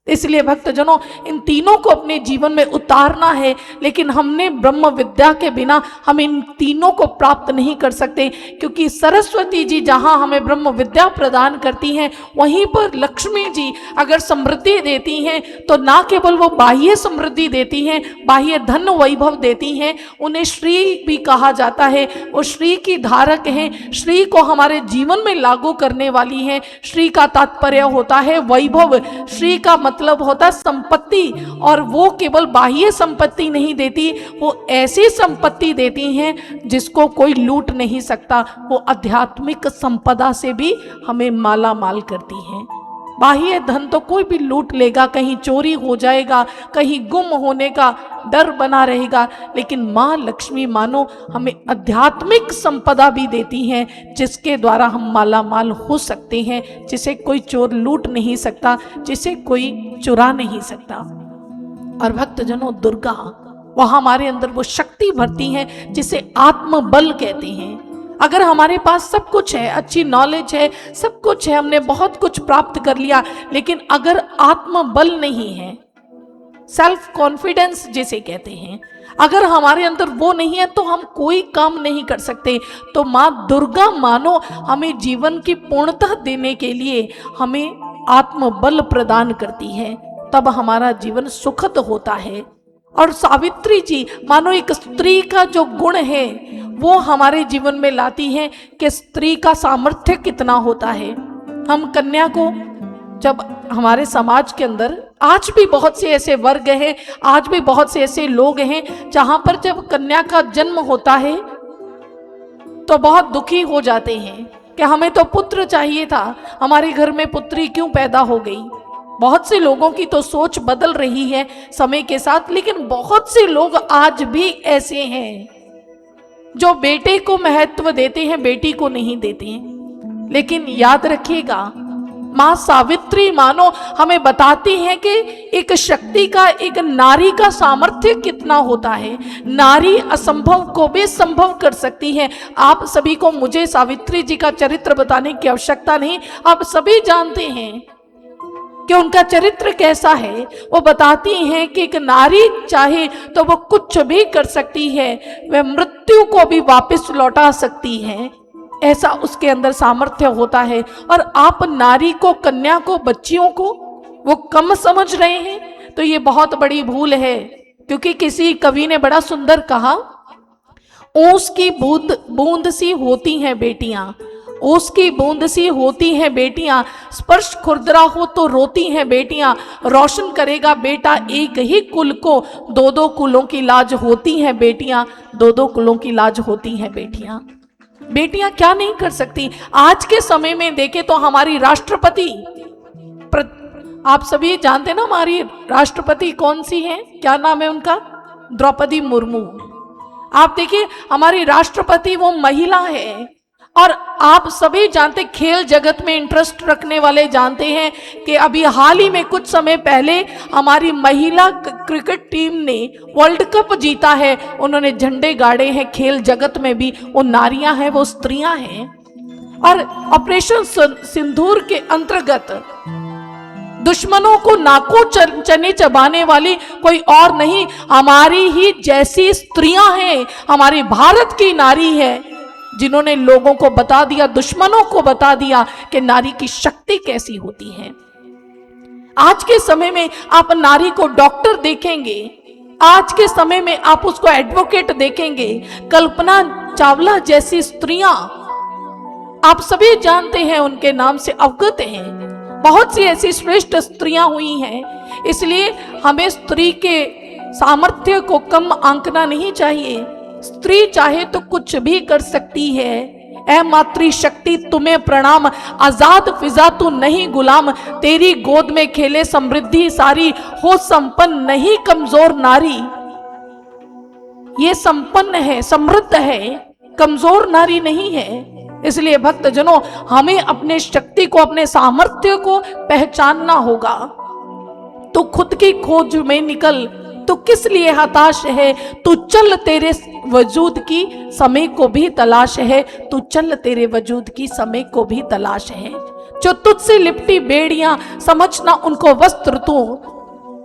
इसलिए भक्तजनों, इन तीनों को अपने जीवन में उतारना है, लेकिन हमने ब्रह्म विद्या के बिना हम इन तीनों को प्राप्त नहीं कर सकते, क्योंकि सरस्वती जी जहां हमें ब्रह्म विद्या प्रदान करती हैं, वहीं पर लक्ष्मी जी अगर समृद्धि देती हैं तो ना केवल वो बाह्य समृद्धि देती हैं, बाह्य धन वैभव देती हैं, उन्हें श्री भी कहा जाता है। वो श्री की धारक हैं, श्री को हमारे जीवन में लागू करने वाली हैं। श्री का तात्पर्य होता है वैभव, श्री का मतलब होता संपत्ति, और वो केवल बाह्य संपत्ति नहीं देती, वो ऐसी संपत्ति देती हैं जिसको कोई लूट नहीं सकता। वो आध्यात्मिक संपदा से भी हमें माला माल करती हैं। बाह्य धन तो कोई भी लूट लेगा, कहीं चोरी हो जाएगा, कहीं गुम होने का डर बना रहेगा, लेकिन माँ लक्ष्मी मानो हमें आध्यात्मिक संपदा भी देती हैं, जिसके द्वारा हम माला माल हो सकते हैं, जिसे कोई चोर लूट नहीं सकता, जिसे कोई चुरा नहीं सकता। और भक्तजनों, दुर्गा वह हमारे अंदर वो शक्ति भरती हैं जिसे आत्मबल कहते हैं। अगर हमारे पास सब कुछ है, अच्छी नॉलेज है, सब कुछ है, हमने बहुत कुछ प्राप्त कर लिया, लेकिन अगर आत्मबल नहीं है, सेल्फ कॉन्फिडेंस जिसे कहते हैं, अगर हमारे अंदर वो नहीं है तो हम कोई काम नहीं कर सकते। तो माँ दुर्गा मानो हमें जीवन की पूर्णता देने के लिए हमें आत्मबल प्रदान करती है, तब हमारा जीवन सुखद होता है। और सावित्री जी मानो एक स्त्री का जो गुण है वो हमारे जीवन में लाती हैं कि स्त्री का सामर्थ्य कितना होता है। हम कन्या को, जब हमारे समाज के अंदर आज भी बहुत से ऐसे वर्ग हैं, आज भी बहुत से ऐसे लोग हैं जहां पर जब कन्या का जन्म होता है तो बहुत दुखी हो जाते हैं कि हमें तो पुत्र चाहिए था, हमारे घर में पुत्री क्यों पैदा हो गई। बहुत से लोगों की तो सोच बदल रही है समय के साथ, लेकिन बहुत से लोग आज भी ऐसे हैं जो बेटे को महत्व देते हैं, बेटी को नहीं देते हैं। लेकिन याद रखिएगा, मां सावित्री मानो हमें बताती है कि एक शक्ति का, एक नारी का सामर्थ्य कितना होता है। नारी असंभव को भी संभव कर सकती है। आप सभी को मुझे सावित्री जी का चरित्र बताने की आवश्यकता नहीं, आप सभी जानते हैं कि उनका चरित्र कैसा है। वो बताती हैं कि एक नारी चाहे तो वो कुछ भी कर सकती है, वह मृत्यु को भी वापस लौटा सकती है, ऐसा उसके अंदर सामर्थ्य होता है। और आप नारी को, कन्या को, बच्चियों को वो कम समझ रहे हैं, तो ये बहुत बड़ी भूल है। क्योंकि किसी कवि ने बड़ा सुंदर कहा, ओस की बूंद बूंद सी होती हैं बेटियां, ओस की बूंद सी होती हैं बेटियां, स्पर्श खुरदरा हो तो रोती हैं बेटियां, रोशन करेगा बेटा एक ही कुल को, दो दो कुलों की लाज होती हैं बेटियां, दो दो कुलों की लाज होती हैं बेटियां। बेटियां क्या नहीं कर सकती। आज के समय में देखें तो हमारी राष्ट्रपति, आप सभी जानते ना हमारी राष्ट्रपति कौन सी है, क्या नाम है उनका, द्रौपदी मुर्मू। आप देखिए हमारी राष्ट्रपति वो महिला है। और आप सभी जानते, खेल जगत में इंटरेस्ट रखने वाले जानते हैं कि अभी हाल ही में कुछ समय पहले हमारी महिला क्रिकेट टीम ने वर्ल्ड कप जीता है। उन्होंने झंडे गाड़े हैं खेल जगत में भी, वो नारियां हैं, वो स्त्रियां हैं। और ऑपरेशन सिंदूर के अंतर्गत दुश्मनों को नाकों चने चबाने वाली कोई और नहीं, हमारी ही जैसी स्त्रियां हैं, हमारी भारत की नारी है, जिन्होंने लोगों को बता दिया, दुश्मनों को बता दिया कि नारी की शक्ति कैसी होती है। आज के समय में आप नारी को डॉक्टर देखेंगे, आज के समय में आप उसको एडवोकेट देखेंगे। कल्पना चावला जैसी स्त्रियां आप सभी जानते हैं, उनके नाम से अवगत हैं। बहुत सी ऐसी श्रेष्ठ स्त्रियां हुई हैं। इसलिए हमें स्त्री के सामर्थ्य को कम आंकना नहीं चाहिए। स्त्री चाहे तो कुछ भी कर सकती है। ऐ मातृ शक्ति तुम्हें प्रणाम, आजाद फिजा तू नहीं गुलाम, तेरी गोद में खेले समृद्धि सारी, हो संपन्न नहीं कमजोर नारी। ये संपन्न है, समृद्ध है, कमजोर नारी नहीं है। इसलिए भक्तजनों, हमें अपने शक्ति को, अपने सामर्थ्य को पहचानना होगा। तो खुद की खोज में निकल, तो किस लिए हताश है, तू चल तेरे वजूद की समय को भी तलाश है, तू चल तेरे वजूद की समय को भी तलाश है। जो तुझसे लिपटी बेड़ियां समझना उनको वस्त्र तू,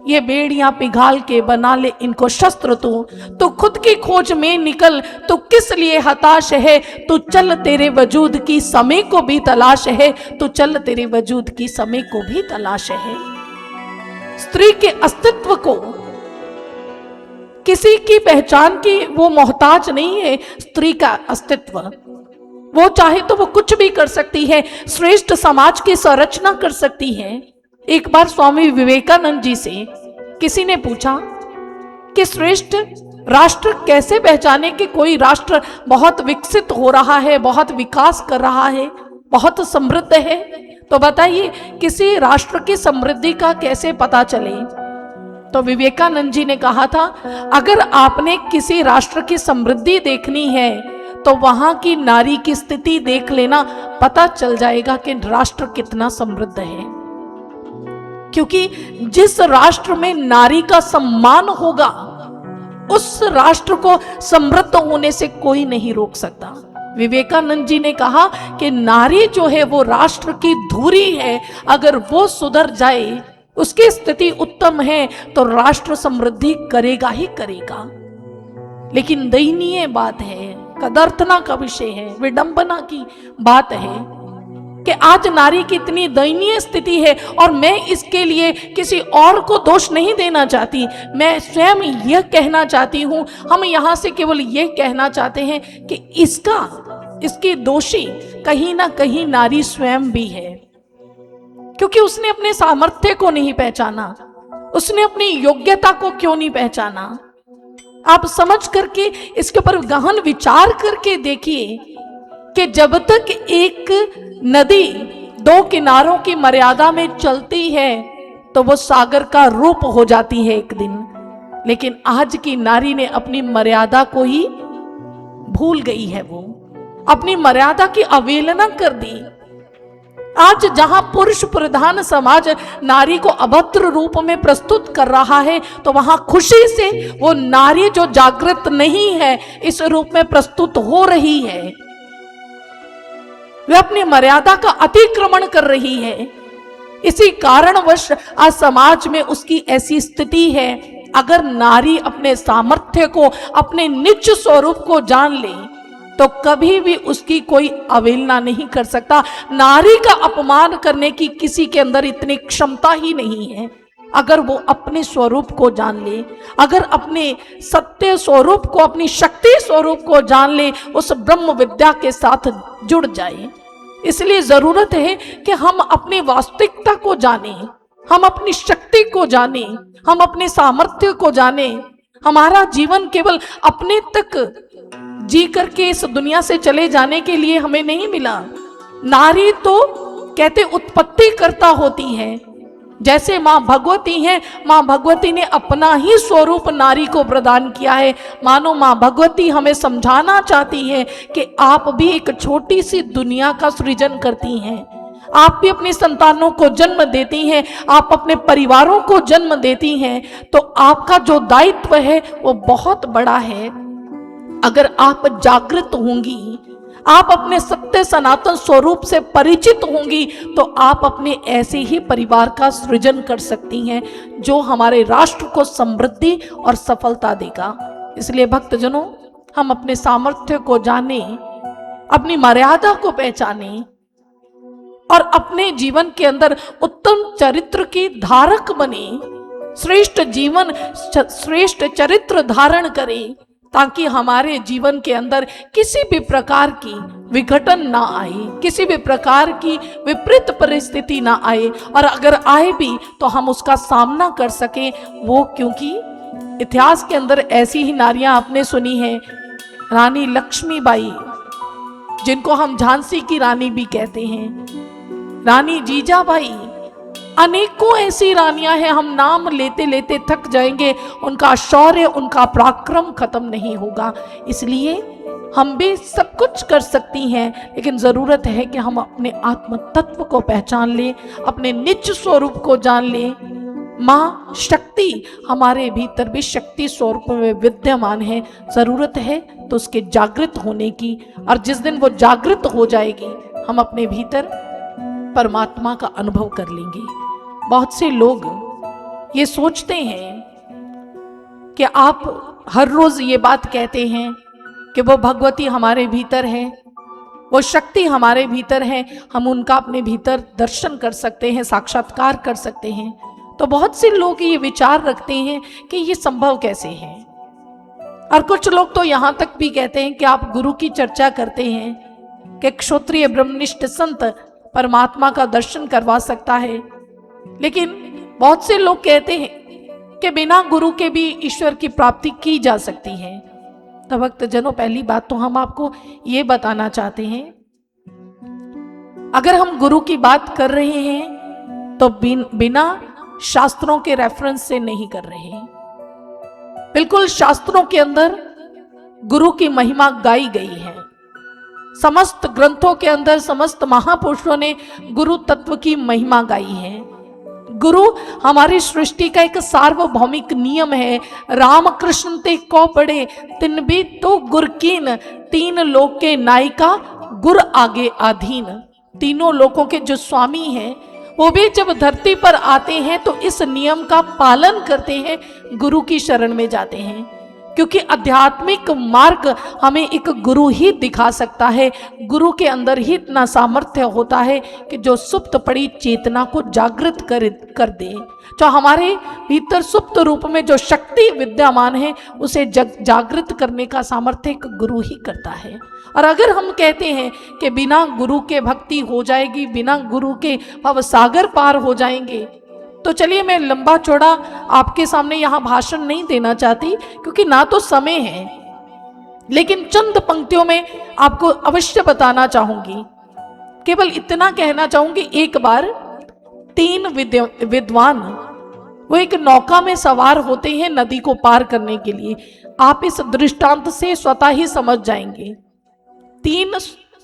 ये बेड़ियां पिघाल के बना ले इनको शस्त्र तू। तो खुद की खोज में निकल, तो किस लिए हताश है, तू चल तेरे वजूद की समय को भी तलाश है, तू चल तेरे वजूद की समय को भी तलाश है। स्त्री के अस्तित्व को, किसी की पहचान की वो मोहताज नहीं है। स्त्री का अस्तित्व, वो चाहे तो वो कुछ भी कर सकती है, श्रेष्ठ समाज की संरचना कर सकती है। एक बार स्वामी विवेकानंद जी से किसी ने पूछा कि श्रेष्ठ राष्ट्र कैसे पहचाने कि कोई राष्ट्र बहुत विकसित हो रहा है, बहुत विकास कर रहा है, बहुत समृद्ध है, तो बताइए किसी राष्ट्र की समृद्धि का कैसे पता चले। तो विवेकानंद जी ने कहा था, अगर आपने किसी राष्ट्र की समृद्धि देखनी है तो वहां की नारी की स्थिति देख लेना, पता चल जाएगा कि राष्ट्र कितना समृद्ध है। क्योंकि जिस राष्ट्र में नारी का सम्मान होगा, उस राष्ट्र को समृद्ध होने से कोई नहीं रोक सकता। विवेकानंद जी ने कहा कि नारी जो है वो राष्ट्र की धुरी है, अगर वो सुधर जाए, उसकी स्थिति उत्तम है, तो राष्ट्र समृद्धि करेगा ही करेगा। लेकिन दयनीय बात है, कदर्थना का विषय है, विडंबना की बात है कि आज नारी की इतनी दयनीय स्थिति है। और मैं इसके लिए किसी और को दोष नहीं देना चाहती, मैं स्वयं यह कहना चाहती हूं, हम यहां से केवल यह कहना चाहते हैं कि इसकी दोषी कहीं ना कहीं नारी स्वयं भी है। क्योंकि उसने अपने सामर्थ्य को नहीं पहचाना, उसने अपनी योग्यता को क्यों नहीं पहचाना। आप समझ करके इसके ऊपर गहन विचार करके देखिए कि जब तक एक नदी दो किनारों की मर्यादा में चलती है तो वो सागर का रूप हो जाती है एक दिन, लेकिन आज की नारी ने अपनी मर्यादा को ही भूल गई है, वो अपनी मर्यादा की अवहेलना कर दी। आज जहां पुरुष प्रधान समाज नारी को अभद्र रूप में प्रस्तुत कर रहा है, तो वहां खुशी से वो नारी जो जागृत नहीं है इस रूप में प्रस्तुत हो रही है, वे अपनी मर्यादा का अतिक्रमण कर रही है। इसी कारणवश आज समाज में उसकी ऐसी स्थिति है। अगर नारी अपने सामर्थ्य को, अपने निज स्वरूप को जान ले तो कभी भी उसकी कोई अवहेलना नहीं कर सकता। नारी का अपमान करने की किसी के अंदर इतनी क्षमता ही नहीं है। अगर वो अपने स्वरूप को जान ले, अगर अपने सत्य स्वरूप को, अपनी शक्ति स्वरूप को जान ले, उस ब्रह्म विद्या के साथ जुड़ जाए। इसलिए जरूरत है कि हम अपनी वास्तविकता को जानें, हम अपनी शक्ति को जानें, हम अपने सामर्थ्य को जानें। हमारा जीवन केवल अपने तक जी करके इस दुनिया से चले जाने के लिए हमें नहीं मिला। नारी तो कहते उत्पत्ति करता होती है। जैसे मां भगवती हैं, मां भगवती ने अपना ही स्वरूप नारी को प्रदान किया है। मानो मां भगवती हमें समझाना चाहती है कि आप भी एक छोटी सी दुनिया का सृजन करती हैं, आप भी अपनी संतानों को जन्म देती हैं, आप अपने परिवारों को जन्म देती हैं, तो आपका जो दायित्व है वो बहुत बड़ा है। अगर आप जागृत होंगी, आप अपने सत्य सनातन स्वरूप से परिचित होंगी, तो आप अपने ऐसे ही परिवार का सृजन कर सकती हैं जो हमारे राष्ट्र को समृद्धि और सफलता देगा। इसलिए भक्तजनों, हम अपने सामर्थ्य को जाने, अपनी मर्यादा को पहचाने और अपने जीवन के अंदर उत्तम चरित्र की धारक बने, श्रेष्ठ जीवन, श्रेष्ठ चरित्र धारण करें, ताकि हमारे जीवन के अंदर किसी भी प्रकार की विघटन ना आए, किसी भी प्रकार की विपरीत परिस्थिति ना आए, और अगर आए भी तो हम उसका सामना कर सकें। वो क्योंकि इतिहास के अंदर ऐसी ही नारियां आपने सुनी हैं, रानी लक्ष्मीबाई, जिनको हम झांसी की रानी भी कहते हैं, रानी जीजाबाई, अनेकों ऐसी रानियां हैं, हम नाम लेते लेते थक जाएंगे। उनका शौर्य, उनका पराक्रम खत्म नहीं होगा। इसलिए हम भी सब कुछ कर सकती हैं, लेकिन जरूरत है कि हम अपने आत्म तत्व को पहचान लें, अपने निज स्वरूप को जान लें। मां शक्ति हमारे भीतर भी शक्ति स्वरूप में विद्यमान है। जरूरत है तो उसके जागृत होने की, और जिस दिन वो जागृत हो जाएगी हम अपने भीतर परमात्मा का अनुभव कर लेंगे। बहुत से लोग ये सोचते हैं कि आप हर रोज ये बात कहते हैं कि वो भगवती हमारे भीतर है, वो शक्ति हमारे भीतर है, हम उनका अपने भीतर दर्शन कर सकते हैं, साक्षात्कार कर सकते हैं। तो बहुत से लोग ये विचार रखते हैं कि ये संभव कैसे है। और कुछ लोग तो यहाँ तक भी कहते हैं कि आप गुरु की चर्चा करते हैं कि क्षत्रिय ब्रह्मनिष्ठ संत परमात्मा का दर्शन करवा सकता है, लेकिन बहुत से लोग कहते हैं कि बिना गुरु के भी ईश्वर की प्राप्ति की जा सकती है। तो भक्तजनों, पहली बात तो हम आपको ये बताना चाहते हैं, अगर हम गुरु की बात कर रहे हैं तो बिना शास्त्रों के रेफरेंस से नहीं कर रहे हैं। बिल्कुल शास्त्रों के अंदर गुरु की महिमा गाई गई है। समस्त ग्रंथों के अंदर समस्त महापुरुषों ने गुरु तत्व की महिमा गाई है। गुरु हमारी सृष्टि का एक सार्वभौमिक नियम है। राम कृष्ण ते को पड़े तिन भी तो गुरकीन, तीन लोक के नायिका गुर आगे आधीन। तीनों लोकों के जो स्वामी हैं वो भी जब धरती पर आते हैं तो इस नियम का पालन करते हैं, गुरु की शरण में जाते हैं, क्योंकि आध्यात्मिक मार्ग हमें एक गुरु ही दिखा सकता है। गुरु के अंदर ही इतना सामर्थ्य होता है कि जो सुप्त पड़ी चेतना को जागृत कर दे। जो हमारे भीतर सुप्त रूप में जो शक्ति विद्यमान है उसे जागृत करने का सामर्थ्य एक गुरु ही करता है। और अगर हम कहते हैं कि बिना गुरु के भक्ति हो जाएगी, बिना गुरु के भवसागर पार हो जाएंगे, तो चलिए मैं लंबा चौड़ा आपके सामने यहाँ भाषण नहीं देना चाहती, क्योंकि ना तो समय है, लेकिन चंद पंक्तियों में आपको अवश्य बताना चाहूंगी, केवल इतना कहना चाहूंगी। एक बार 3 विद्वान वो एक नौका में सवार होते हैं नदी को पार करने के लिए। आप इस दृष्टांत से स्वतः ही समझ जाएंगे। 3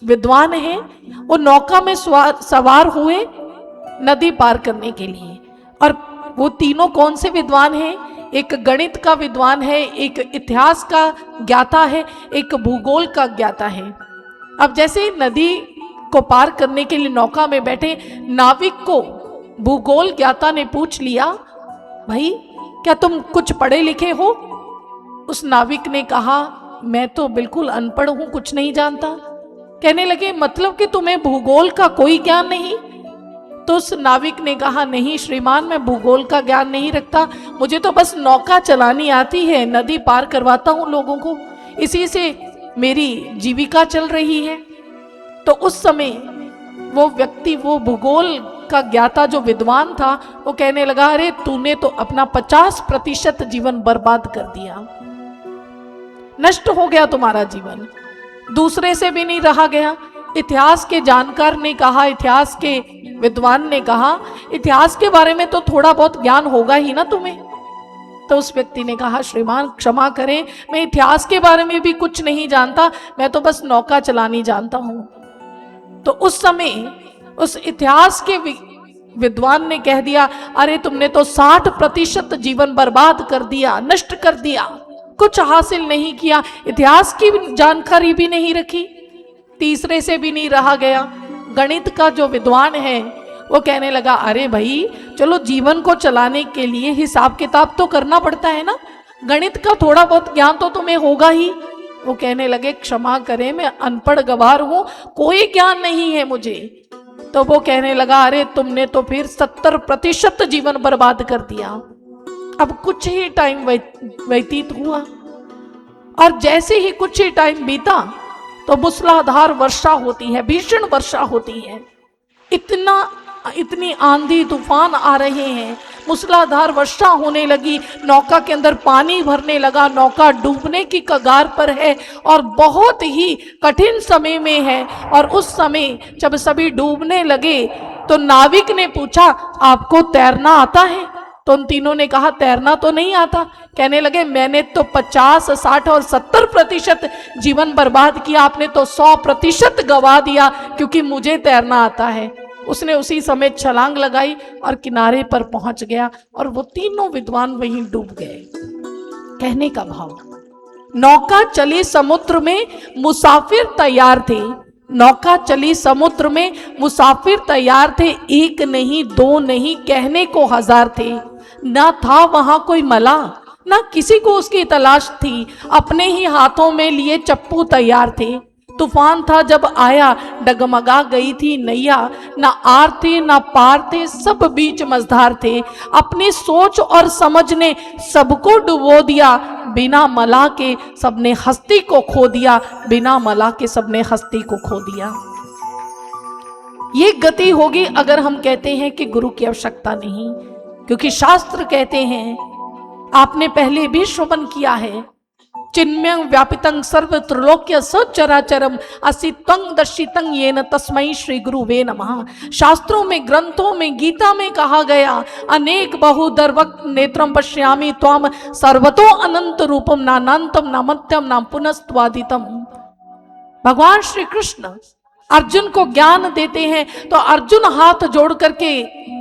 विद्वान हैं, वो नौका में सवार हुए नदी पार करने के लिए। और वो तीनों कौन से विद्वान हैं? एक गणित का विद्वान है, एक इतिहास का ज्ञाता है, एक भूगोल का ज्ञाता है। अब जैसे नदी को पार करने के लिए नौका में बैठे नाविक को भूगोल ज्ञाता ने पूछ लिया, भाई क्या तुम कुछ पढ़े लिखे हो? उस नाविक ने कहा, मैं तो बिल्कुल अनपढ़ हूं, कुछ नहीं जानता। कहने लगे, मतलब कि तुम्हें भूगोल का कोई ज्ञान नहीं? तो उस नाविक ने कहा, नहीं श्रीमान, मैं भूगोल का ज्ञान नहीं रखता, मुझे तो बस नौका चलानी आती है, नदी पार करवाता हूं लोगों को, इसी से मेरी जीविका चल रही है। तो उस समय वो व्यक्ति, वो भूगोल का ज्ञाता जो विद्वान था, वो कहने लगा, अरे तूने तो अपना 50% जीवन बर्बाद कर दिया, नष्ट हो गया तुम्हारा जीवन, दूसरे से भी नहीं रहा गया। इतिहास के जानकार ने कहा, इतिहास के विद्वान ने कहा, इतिहास के बारे में तो थोड़ा बहुत ज्ञान होगा ही ना तुम्हें। तो उस व्यक्ति ने कहा, श्रीमान क्षमा करें, मैं इतिहास के बारे में भी कुछ नहीं जानता, मैं तो बस नौका चलानी जानता हूं। तो उस समय उस इतिहास के विद्वान ने कह दिया, अरे तुमने तो 60% जीवन बर्बाद कर दिया, नष्ट कर दिया, कुछ हासिल नहीं किया, इतिहास की जानकारी भी नहीं रखी, तीसरे से भी नहीं रहा गया। गणित का जो विद्वान है वो कहने लगा, अरे भाई चलो, जीवन को चलाने के लिए हिसाब किताब तो करना पड़ता है ना, गणित का थोड़ा बहुत ज्ञान तो तुम्हें होगा ही। वो कहने लगे, क्षमा करें, मैं अनपढ़ गवार हूं, कोई ज्ञान नहीं है मुझे। तो वो कहने लगा, अरे तुमने तो फिर 70% जीवन बर्बाद कर दिया। अब कुछ ही टाइम व्यतीत हुआ, और जैसे ही कुछ ही टाइम बीता तो मूसलाधार वर्षा होती है, भीषण वर्षा होती है, इतनी आंधी तूफान आ रहे हैं, मूसलाधार वर्षा होने लगी, नौका के अंदर पानी भरने लगा, नौका डूबने की कगार पर है और बहुत ही कठिन समय में है। और उस समय जब सभी डूबने लगे तो नाविक ने पूछा, आपको तैरना आता है? तो उन तीनों ने कहा, तैरना तो नहीं आता। कहने लगे, मैंने तो 50, 60 और 70% जीवन बर्बाद किया, आपने तो 100% गवा दिया, क्योंकि मुझे तैरना आता है। उसने उसी समय छलांग लगाई और किनारे पर पहुंच गया, और वो तीनों विद्वान वहीं डूब गए। कहने का भाव, नौका चली समुद्र में, मुसाफिर तैयार थे। नौका चली समुद्र में, मुसाफिर तैयार थे, एक नहीं दो नहीं, कहने को 1000 थे। ना था वहां कोई मला, ना किसी को उसकी तलाश थी, अपने ही हाथों में लिए चप्पू तैयार थे। तूफान था जब आया, डगमगा गई थी नैया, ना आर थे ना पार थे, सब बीच मझधार थे। अपनी सोच और समझ ने सबको डुबो दिया, बिना मला के सबने हस्ती को खो दिया, बिना मला के सबने हस्ती को खो दिया। ये गति होगी अगर हम कहते हैं कि गुरु की आवश्यकता नहीं, क्योंकि शास्त्र कहते हैं, आपने पहले भी श्रवण किया है, चिन्मयं व्यापितं सर्व त्रिलोक्य सचराचरम असित्वं दर्शितं येन तस्मै श्री गुरुवे नमः। शास्त्रों में, ग्रंथों में, गीता में कहा गया, अनेक बहुदर वक्त नेत्रम पश्यामि त्वाम सर्वतो अनंत रूपम नानांतम नामत्यम नाम पुनस्त्वादितम। भगवान श्री कृष्ण अर्जुन को ज्ञान देते हैं तो अर्जुन हाथ जोड़ करके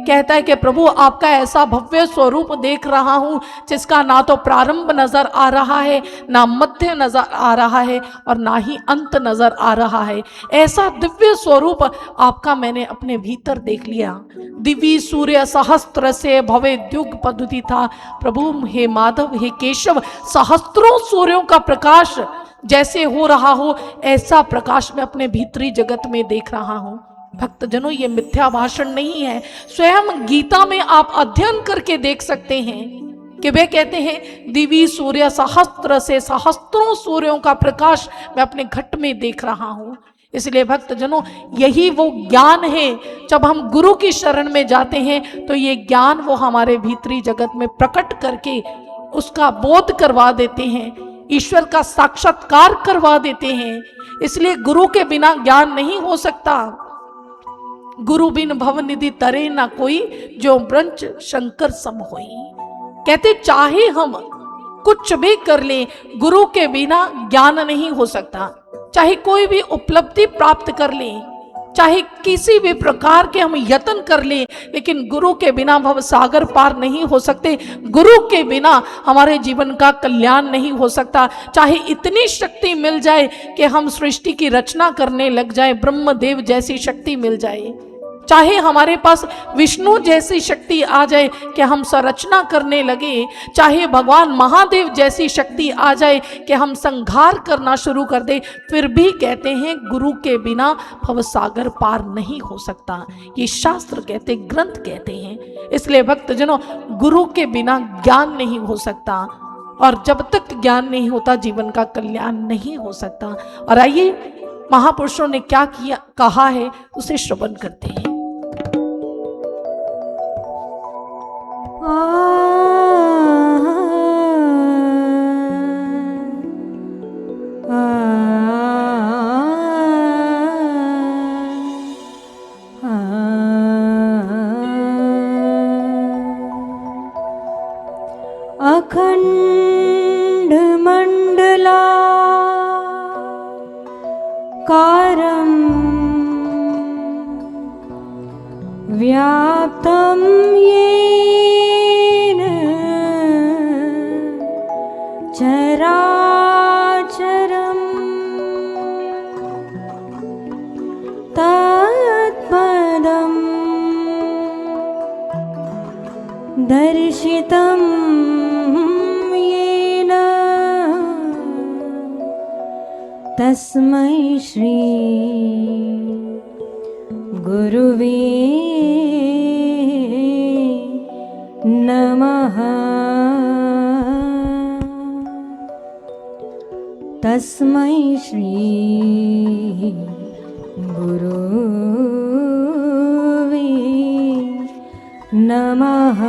कहता है कि प्रभु आपका ऐसा भव्य स्वरूप देख रहा हूं जिसका ना तो प्रारंभ नजर आ रहा है, ना मध्य नजर आ रहा है और ना ही अंत नजर आ रहा है। ऐसा दिव्य स्वरूप आपका मैंने अपने भीतर देख लिया। दिव्य सूर्य सहस्त्र से भवे द्युग पद्धति था। प्रभु हे माधव, हे केशव, सहस्त्रों सूर्यों का प्रकाश जैसे हो रहा हो, ऐसा प्रकाश मैं अपने भीतरी जगत में देख रहा हूं। भक्तजनों, ये मिथ्या भाषण नहीं है। स्वयं गीता में आप अध्ययन करके देख सकते हैं कि वे कहते हैं, दिव्य सूर्य सहस्त्र से सहस्त्रों सूर्यों का प्रकाश मैं अपने घट में देख रहा हूं। इसलिए भक्तजनों, यही वो ज्ञान है, जब हम गुरु की शरण में जाते हैं तो ये ज्ञान वो हमारे भीतरी जगत में प्रकट करके उसका बोध करवा देते हैं ईश्वर का साक्षात्कार करवा देते हैं। इसलिए गुरु के बिना ज्ञान नहीं हो सकता। गुरु बिन भव निधि तरे ना कोई, जो ब्रंच शंकर सम होई। कहते चाहे हम कुछ भी कर लें, गुरु के बिना ज्ञान नहीं हो सकता। चाहे कोई भी उपलब्धि प्राप्त कर लें, चाहे किसी भी प्रकार के हम यत्न कर लें, लेकिन गुरु के बिना भव सागर पार नहीं हो सकते। गुरु के बिना हमारे जीवन का कल्याण नहीं हो सकता। चाहे इतनी शक्ति मिल जाए कि हम सृष्टि की रचना करने लग जाए, ब्रह्मदेव जैसी शक्ति मिल जाए, चाहे हमारे पास विष्णु जैसी शक्ति आ जाए कि हम संरचना करने लगे, चाहे भगवान महादेव जैसी शक्ति आ जाए कि हम संहार करना शुरू कर दे, फिर भी कहते हैं गुरु के बिना भवसागर पार नहीं हो सकता। ये शास्त्र कहते, ग्रंथ कहते हैं। इसलिए भक्तजनों, गुरु के बिना ज्ञान नहीं हो सकता, और जब तक ज्ञान नहीं होता जीवन का कल्याण नहीं हो सकता। और आइए महापुरुषों ने क्या किया कहा है उसे श्रवण करते हैं। अखंड मंडला कारं व्याप्तं येन चराचरं तत्पदं दर्शितं येन तस्मै श्री गुरुवे नमः। तस्मै श्री गुरुवे नमः।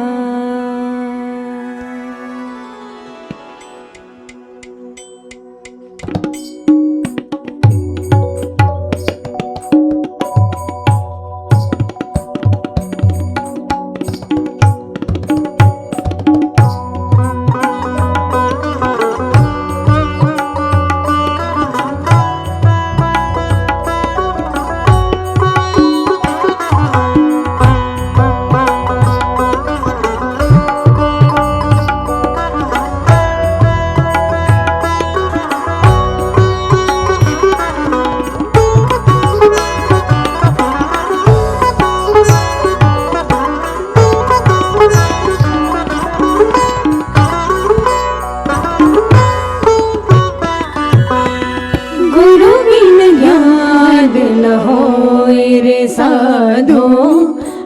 साधो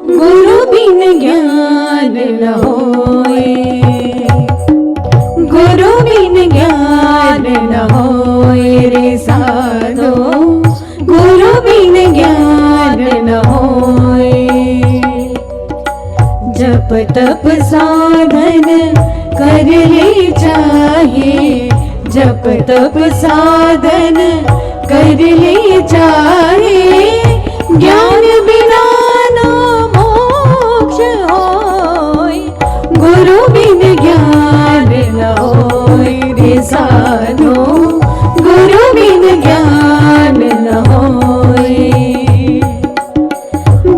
गुरु बिन ज्ञान न होए, गुरु बिन ज्ञान न होए रे साधो, गुरु बिन ज्ञान न होए। जप तप साधन कर ले चाहे, जप तप साधन कर ले चाहे, ज्ञान बिना ना मोक्ष होय, गुरु बिन ज्ञान न होय रे साधो, गुरु बिन ज्ञान न होय,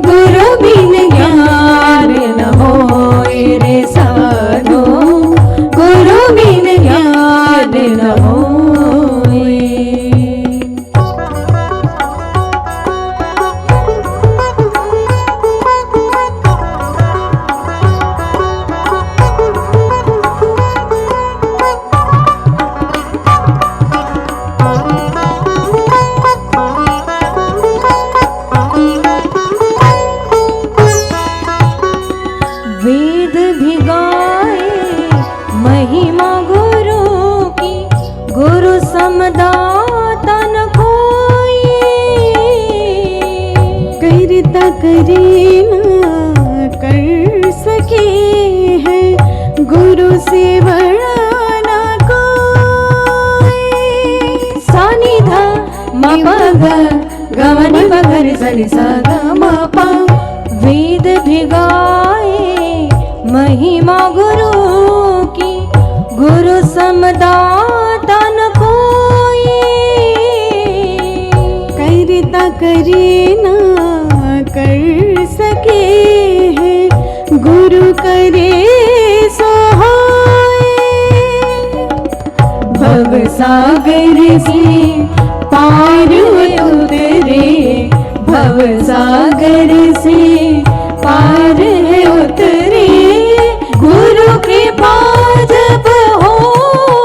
गुरु बिन ज्ञान न होय रे साधो, गुरु बिन ज्ञान न होय। वेद भी गाए महिमा गुरु की, गुरु समदाता न कोई, करता करे ना कर सके है, गुरु से बड़ा ना कोई। सनि सा ग म प। वेद भिगाए महिमा गुरु की, गुरु समदाता न कोई। करता करे ना कर सके है, गुरु करे सहाय। भव सागर से पार उतरे, भव सागर से पार उतरे। गुरु कृपा जब होय,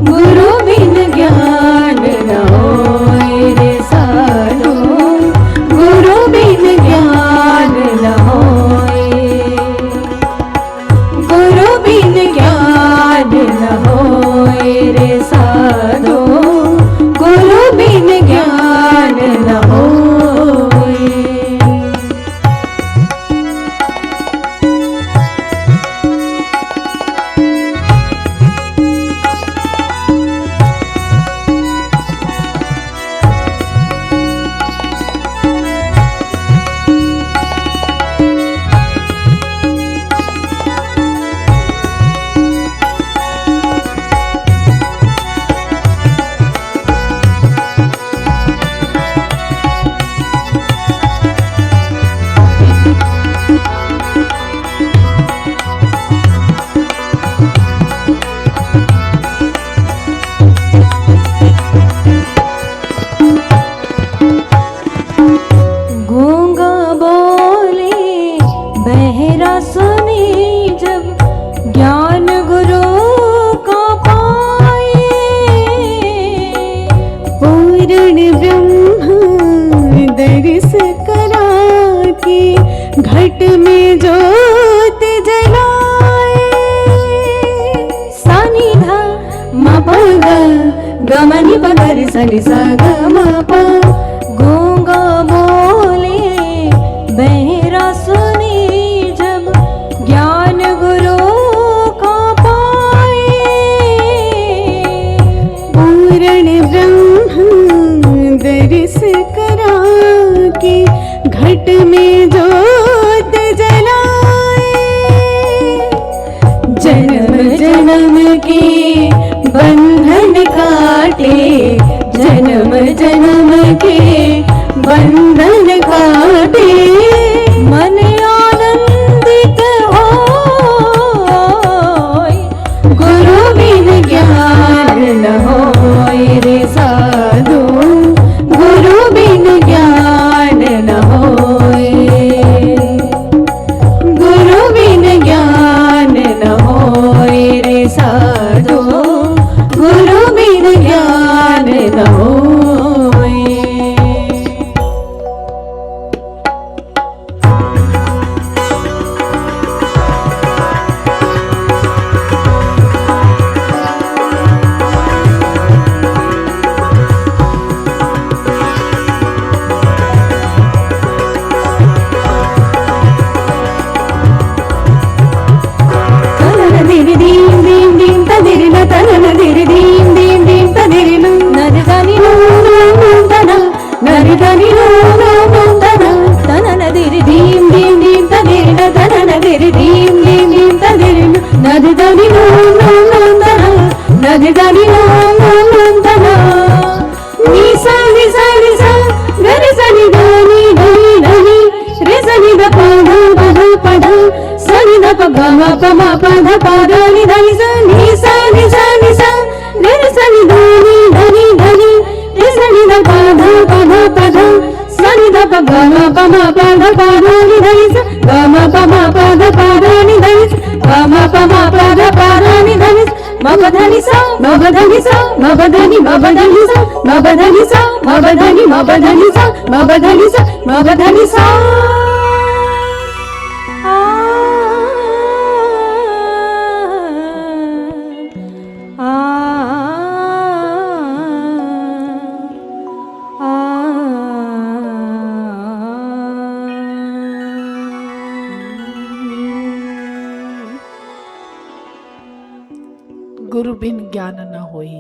गुरु बिन ज्ञान न होय रे साधो। गुरु बिन ज्ञान न होय, गुरु बिन ज्ञान न होय रे साधो। गुरु बिन ज्ञान न होय। गूंगा बोले बहरा सुने, जब ज्ञान गुरु का पाए। पूर्ण ब्रह्म दर्श करा के, घट में ज्योत जलाए। सानिधा म प ग ग म नि प ग रे सा नि सा ग म प। गूंगा बोले बहरा सुने, जब ज्ञान गुरु का पाए। पूर्ण ब्रह्म दर्श करा के, घट में ज्योत जलाए। जन्म जन्म के बंधन काटे, जन्म जन्म के बंधन काटे। मन आनंदित होय, गुरु बिन ज्ञान न होय रे साधु। गुरु बिन ज्ञान न होय, गुरु बिन ज्ञान न होय रे साधु। गुरु बिन ज्ञान न होय। गुरु बिन ज्ञान न होई।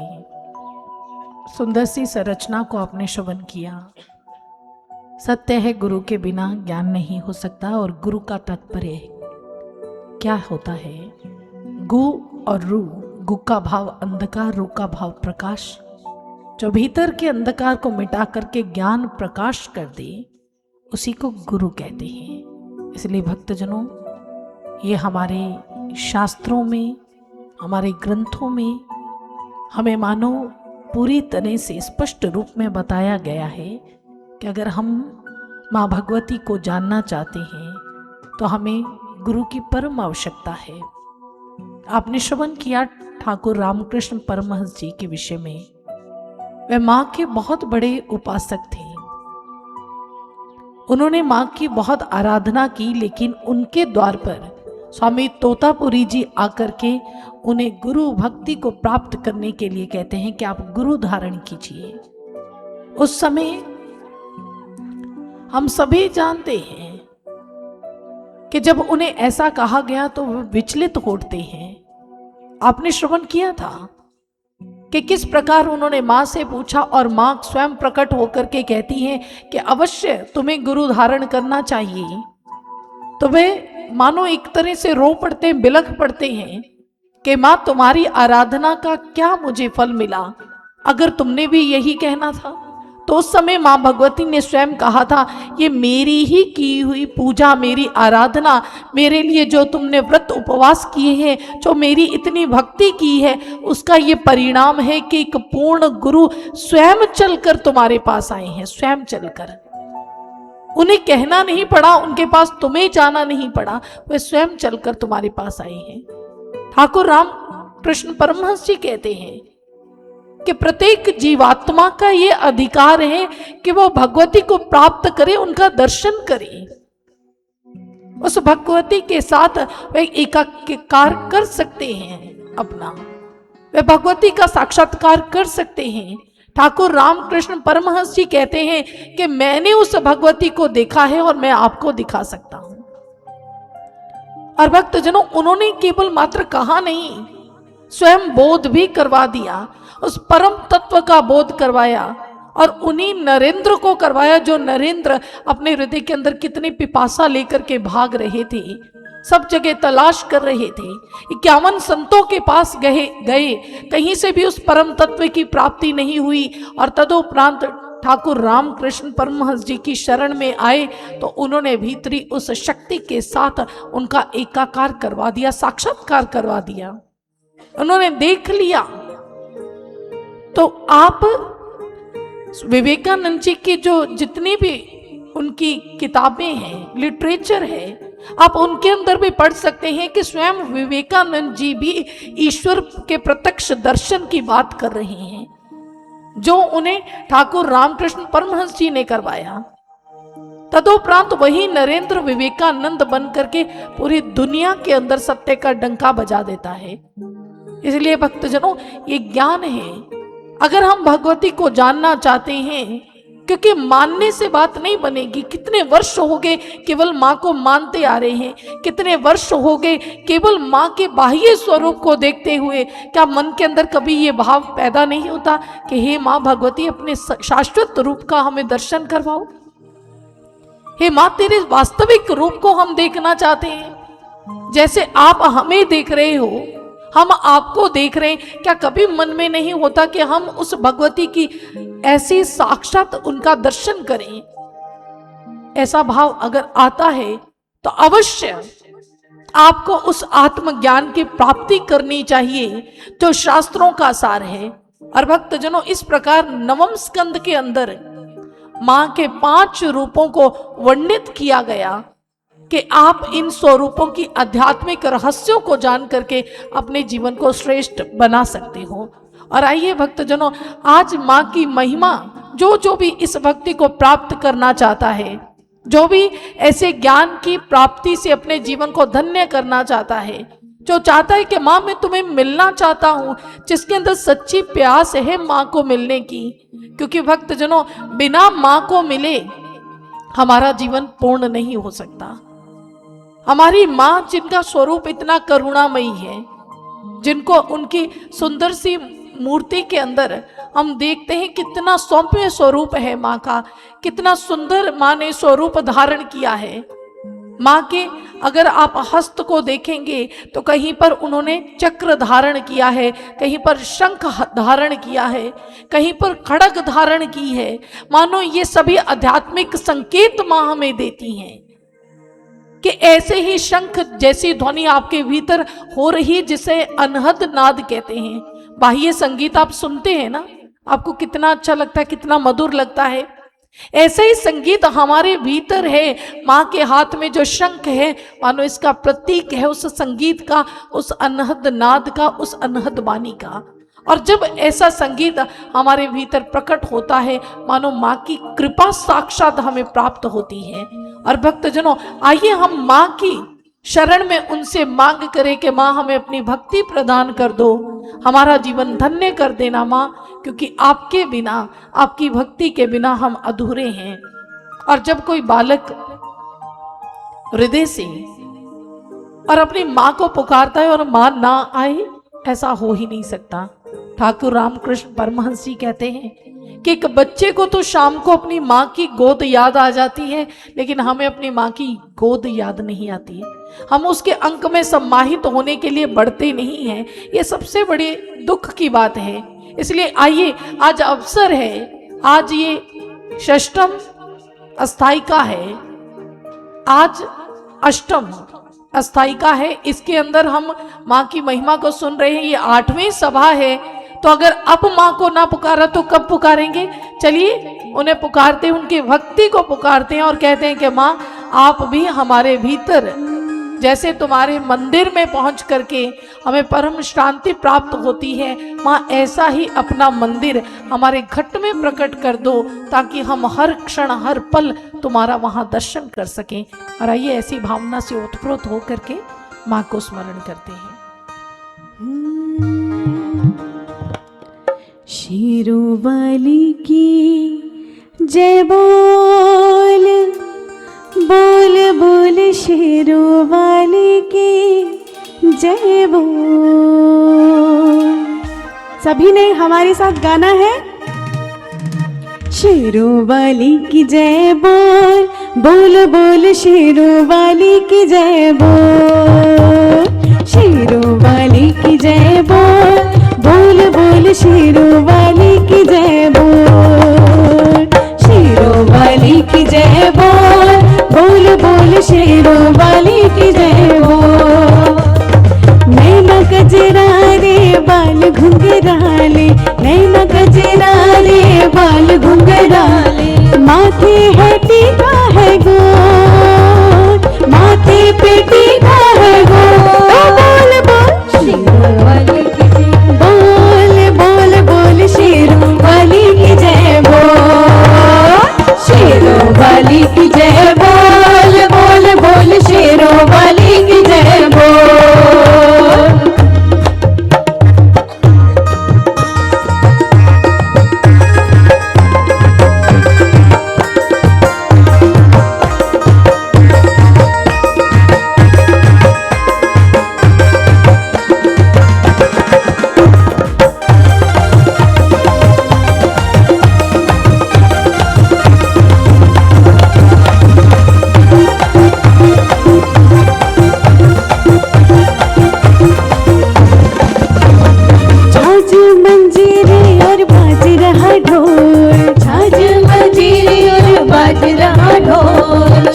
सुंदर सी संरचना को आपने श्रवण किया। सत्य है, गुरु के बिना ज्ञान नहीं हो सकता। और गुरु का तात्पर्य क्या होता है? गु और रु, गु का भाव अंधकार, रु का भाव प्रकाश। जो भीतर के अंधकार को मिटा करके ज्ञान प्रकाश कर दे, उसी को गुरु कहते हैं। इसलिए भक्तजनों, ये हमारे शास्त्रों में, हमारे ग्रंथों में हमें मानो पूरी तरह से स्पष्ट रूप में बताया गया है कि अगर हम माँ भगवती को जानना चाहते हैं तो हमें गुरु की परम आवश्यकता है। आपने श्रवण किया ठाकुर रामकृष्ण परमहंस जी के विषय में। वे माँ के बहुत बड़े उपासक थे। उन्होंने माँ की बहुत आराधना की, लेकिन उनके द्वार पर स्वामी तोतापुरी जी आकर के उन्हें गुरु भक्ति को प्राप्त करने के लिए कहते हैं कि आप गुरु धारण कीजिए। उस समय हम सभी जानते हैं कि जब उन्हें ऐसा कहा गया तो वे विचलित होते हैं। आपने श्रवण किया था कि किस प्रकार उन्होंने मां से पूछा और मां स्वयं प्रकट होकर के कहती हैं कि अवश्य तुम्हें गुरु धारण करना चाहिए। तो वे मानो एक तरह से रो पड़ते हैं, बिलख पड़ते हैं कि मां तुम्हारी आराधना का क्या मुझे फल मिला, अगर तुमने भी यही कहना था। तो उस समय मां भगवती ने स्वयं कहा था, ये मेरी ही की हुई पूजा, मेरी आराधना, मेरे लिए जो तुमने व्रत उपवास किए हैं, जो मेरी इतनी भक्ति की है, उसका ये परिणाम है कि एक पूर्ण गुरु स्वयं चलकर तुम्हारे पास आए हैं। स्वयं चलकर, उन्हें कहना नहीं पड़ा, उनके पास तुम्हें जाना नहीं पड़ा, वे स्वयं चलकर तुम्हारे पास आए हैं। ठाकुर राम कृष्ण परमहंस जी कहते हैं कि प्रत्येक जीवात्मा का ये अधिकार है कि वो भगवती को प्राप्त करे, उनका दर्शन करे, उस भगवती के साथ वे एकाकार कर सकते हैं अपना, वे भगवती का साक्षात्कार कर सकते हैं। ठाकुर रामकृष्ण परमहंस जी कहते हैं कि मैंने उस भगवती को देखा है और मैं आपको दिखा सकता हूं। और भक्तजनों, उन्होंने केवल मात्र कहा नहीं, स्वयं बोध भी करवा दिया, उस परम तत्व का बोध करवाया। और उन्हीं नरेंद्र को करवाया, जो नरेंद्र अपने हृदय के अंदर कितनी पिपासा लेकर के भाग रहे थे, सब जगह तलाश कर रहे थे। 51 संतों के पास गए, कहीं से भी उस परम तत्व की प्राप्ति नहीं हुई। और तदुपरांत ठाकुर रामकृष्ण परमहंस जी की शरण में आए तो उन्होंने भीतरी उस शक्ति के साथ उनका एकाकार करवा दिया, साक्षात्कार करवा दिया, उन्होंने देख लिया। तो आप विवेकानंद जी की जो जितनी भी उनकी किताबें हैं, लिटरेचर है, आप उनके अंदर भी पढ़ सकते हैं कि स्वयं विवेकानंद जी भी ईश्वर के प्रत्यक्ष दर्शन की बात कर रहे हैं, जो उन्हें ठाकुर रामकृष्ण परमहंस जी ने करवाया। तदुपरांत वही नरेंद्र विवेकानंद बन करके पूरी दुनिया के अंदर सत्य का डंका बजा देता है। इसलिए भक्तजनों, ये ज्ञान है। अगर हम भगवती को जानना चाहते हैं, क्योंकि मानने से बात नहीं बनेगी। कितने वर्ष हो गए केवल माँ को मानते आ रहे हैं, कितने वर्ष हो गए केवल माँ के बाह्य स्वरूप को देखते हुए, क्या मन के अंदर कभी ये भाव पैदा नहीं होता कि हे माँ भगवती, अपने शाश्वत रूप का हमें दर्शन करवाओ। हे माँ, तेरे वास्तविक रूप को हम देखना चाहते हैं, जैसे आप हमें देख रहे हो, हम आपको देख रहे हैं। क्या कभी मन में नहीं होता कि हम उस भगवती की ऐसी साक्षात उनका दर्शन करें? ऐसा भाव अगर आता है तो अवश्य आपको उस आत्मज्ञान की प्राप्ति करनी चाहिए जो शास्त्रों का सार है। और भक्तजनों, इस प्रकार नवम स्कंद के अंदर मां के 5 रूपों को वर्णित किया गया कि आप इन स्वरूपों की आध्यात्मिक रहस्यों को जान करके अपने जीवन को श्रेष्ठ बना सकते हो। और आइए भक्तजनों, आज माँ की महिमा, जो भी इस भक्ति को प्राप्त करना चाहता है, जो भी ऐसे ज्ञान की प्राप्ति से अपने जीवन को धन्य करना चाहता है, जो चाहता है कि माँ मैं तुम्हें मिलना चाहता हूँ, जिसके अंदर सच्ची प्यास है माँ को मिलने की, क्योंकि भक्तजनों, बिना माँ को मिले हमारा जीवन पूर्ण नहीं हो सकता। हमारी माँ, जिनका स्वरूप इतना करुणामयी है, जिनको उनकी सुंदर सी मूर्ति के अंदर हम देखते हैं कितना सौम्य स्वरूप है माँ का, कितना सुंदर माँ ने स्वरूप धारण किया है। माँ के अगर आप हस्त को देखेंगे तो कहीं पर उन्होंने चक्र धारण किया है, कहीं पर शंख धारण किया है, कहीं पर खड़ग धारण की है। मानो ये सभी आध्यात्मिक संकेत माँ हमें देती हैं कि ऐसे ही शंख जैसी ध्वनि आपके भीतर हो रही, जिसे अनहद नाद कहते हैं। बाह्य संगीत आप सुनते हैं ना, आपको कितना अच्छा लगता है, कितना मधुर लगता है। ऐसे ही संगीत हमारे भीतर है। माँ के हाथ में जो शंख है मानो इसका प्रतीक है उस संगीत का, उस अनहद नाद का, उस अनहद वाणी का। और जब ऐसा संगीत हमारे भीतर प्रकट होता है मानो माँ की कृपा साक्षात हमें प्राप्त होती है। और भक्तजनों, आइए हम माँ की शरण में उनसे मांग करें कि माँ हमें अपनी भक्ति प्रदान कर दो, हमारा जीवन धन्य कर देना माँ, क्योंकि आपके बिना, आपकी भक्ति के बिना हम अधूरे हैं। और जब कोई बालक हृदय से और अपनी माँ को पुकारता है और माँ ना आए, ऐसा हो ही नहीं सकता। ठाकुर रामकृष्ण परमहंस जी कहते हैं कि एक बच्चे को तो शाम को अपनी माँ की गोद याद आ जाती है, लेकिन हमें अपनी माँ की गोद याद नहीं आती है। हम उसके अंक में सम्माहित होने के लिए बढ़ते नहीं हैं। ये सबसे बड़ी दुख की बात है। इसलिए आइए, आज अवसर है, आज ये षष्ठम अस्थायिका है, आज अष्टम अस्थायिका है। इसके अंदर हम माँ की महिमा को सुन रहे हैं। ये 8वीं सभा है, तो अगर अब माँ को ना पुकारा तो कब पुकारेंगे? चलिए उन्हें पुकारते हैं, उनकी भक्ति को पुकारते हैं और कहते हैं कि माँ आप भी हमारे भीतर, जैसे तुम्हारे मंदिर में पहुंच करके हमें परम शांति प्राप्त होती है, माँ ऐसा ही अपना मंदिर हमारे घट में प्रकट कर दो, ताकि हम हर क्षण हर पल तुम्हारा वहां दर्शन कर सकें। और आइए ऐसी भावना से ओतप्रोत होकर के माँ को स्मरण करते हैं। शेरों वाली की जय बोल, बोल बोल शेरों वाली की जय बोल। सभी ने हमारे साथ गाना है। शेरों वाली की जय बोल, बोल बोल शेरों वाली की जय बोल। शेरों वाली की जय बोल, बोल बोल शेरों वाली की जय बोल। शेरों वाली की जय बोल, बोल बोल शेरों वाली की जय बोल। नैना गजरा रे बाल घुंघराले, नैना गजरा रे बाल घुंघराले, माथे है टीका है गोल, माथे पे टीका है गोल। बोल बोल शेरों वाली की जय बोल, बोल बोल शेरों वाली की जय बोल। शेरों वाली की जय बोल, बोल बोल शेरों वाली की जय बोल।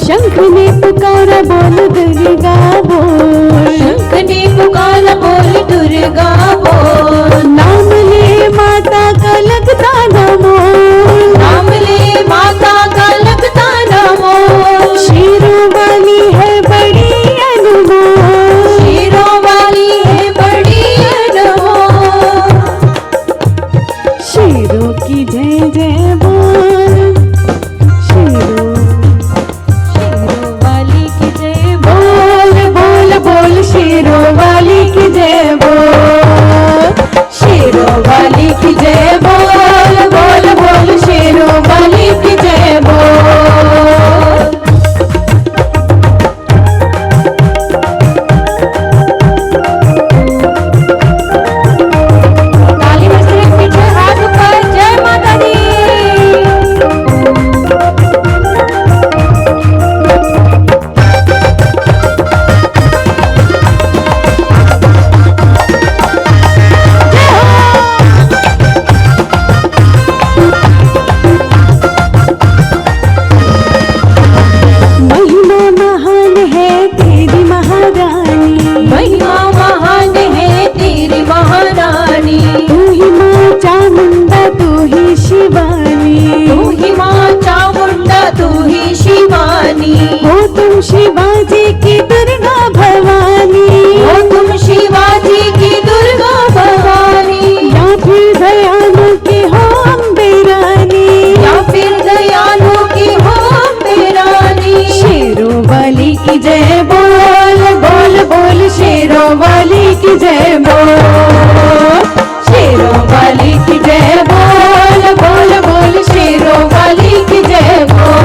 शंख ने पुकारा बोल दुर्गा बोल, शंख ने पुकारा बोल दुर्गा बोल। नाम ले माता का लगता न मोल, नाम ले माता का लगता न मोल। शेरों वाली है बड़ी अनमोल, शेरों वाली है बड़ी अनमोल। शेरों की जय जय बोल, शेरों शेरों वाली की जय बोल। शेरों वाली की जय बोल, बोल बोल शेरों वाली की जय बोल। ताली बजती तुम शिवाजी की दुर्गा भवानी, हो तुम शिवाजी की दुर्गा भवानी, या फिर दयालु की हो अम्बे रानी, या फिर दयालु की हो अम्बे रानी। शेरों वाली की जय बोल, बोल बोल शेरों वाली की जय बोल, शेरों वाली की जय बोल, बोल बोल शेरों वाली की जय बोल।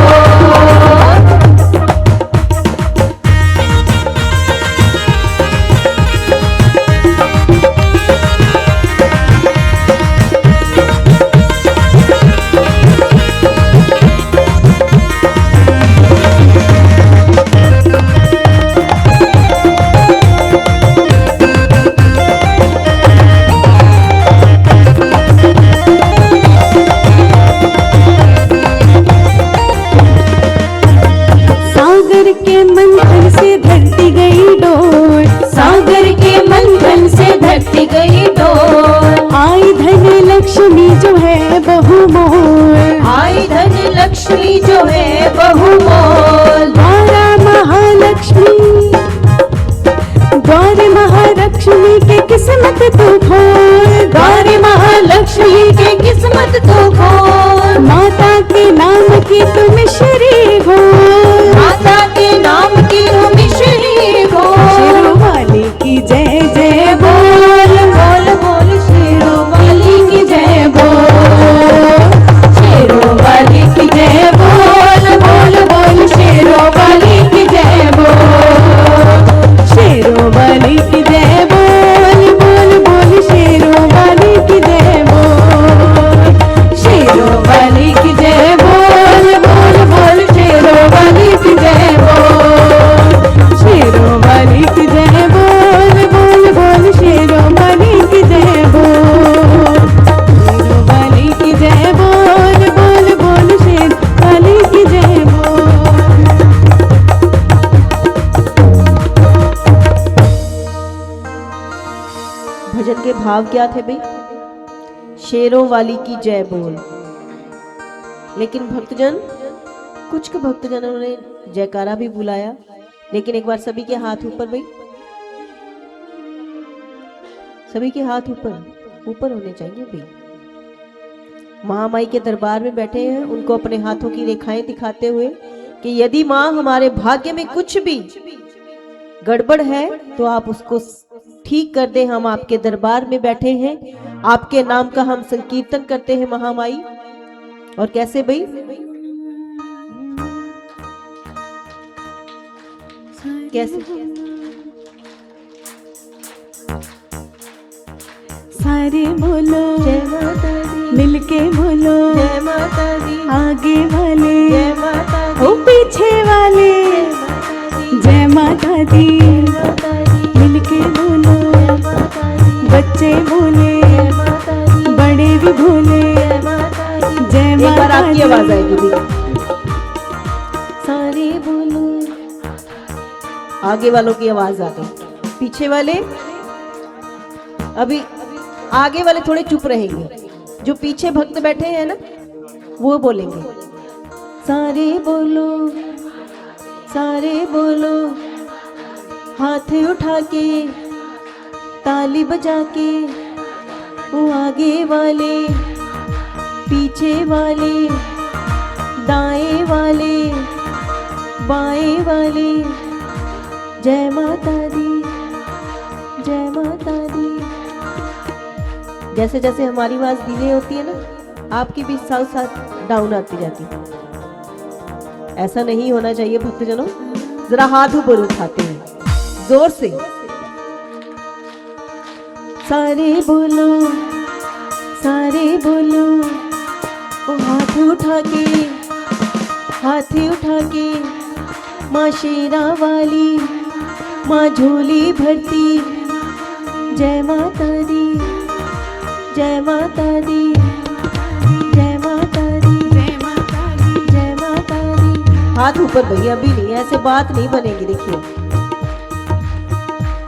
सागर के मंथन से धरती गई डोर, सागर के मंथन से धरती गई डोर, आई धन लक्ष्मी जो है बहु मोर, आई धन लक्ष्मी जो है बहु मोल। द्वारा महालक्ष्मी, द्वार महालक्ष्मी के किस्मत तू खोल, द्वार महालक्ष्मी के किस्मत तो खोल, माता के नाम की तुम श्री हो, माता के नाम की तुम श्री हो। शेरों वाली की जय जय बोल बोल बोल शेरों वाली की जय बोल, शेरों वाली की जय बोल, बोल बोल शेरों वाली की जय बोल, शेरों वाली की जय बोल, बोल बोल शेरों वाली की जय बोल, शेरों वाली की जय बोल, बोल बोल शेरों वाली की जय बोल, शेरों वाली की जय बोल, बोल बोल शेरों वाली की जय बोल, शेरों वाली की जय बोल, बोल बोल शेर वाली की जय बोल। भजन के भाव क्या थे भाई? शेरों वाली की जय बोल। लेकिन भक्तजन, कुछ भक्तजनों ने जयकारा भी बुलाया, लेकिन एक बार सभी के हाथ ऊपर भाई, सभी के हाथ ऊपर ऊपर होने चाहिए भाई। महामाई के दरबार में बैठे हैं, उनको अपने हाथों की रेखाएं दिखाते हुए कि यदि माँ हमारे भाग्य में कुछ भी गड़बड़ है तो आप उसको ठीक कर दे। हम आपके दरबार में बैठे हैं, आपके नाम का हम संकीर्तन करते हैं महामाई। और कैसे भाई? कैसे? सारे बोलो जय माता दी, मिलके बोलो जय माता दी, आगे वाले जय माता दी, ओ पीछे वाले जय माता दी, माता दी, मिलके बोलो जय माता दी, बच्चे बोले जय माता दी, बड़े भी बोले जय माता दी। जय एक बार माता आपकी दी। आवाज आएगी भी। सारे बोलो, आगे वालों की आवाज आ गई, पीछे वाले अभी आगे वाले थोड़े चुप रहेंगे, जो पीछे भक्त बैठे हैं ना वो बोलेंगे। सारे बोलो, सारे बोलो, हाथ उठा के ताली बजा के, वो आगे वाले पीछे वाले दाएं वाले बाएं वाले जय माता दी, जय माता दी। जैसे जैसे हमारी आवाज धीरे होती है ना, आपकी भी साथ साथ डाउन आती जाती है। ऐसा नहीं होना चाहिए भक्तजनों। जरा हाथ ऊपर उठाते हैं जोर से। सारे बोलो, सारे बोलो, ओ हाथ उठा के, हाथ उठा के, माँ शेरा वाली, माँ झोली भरती, जय माता दी, जय माता दी, जय माता दी, जय माता दी, जय माता दी। हाथ ऊपर भैया, अभी नहीं, ऐसे बात नहीं बनेगी। देखिए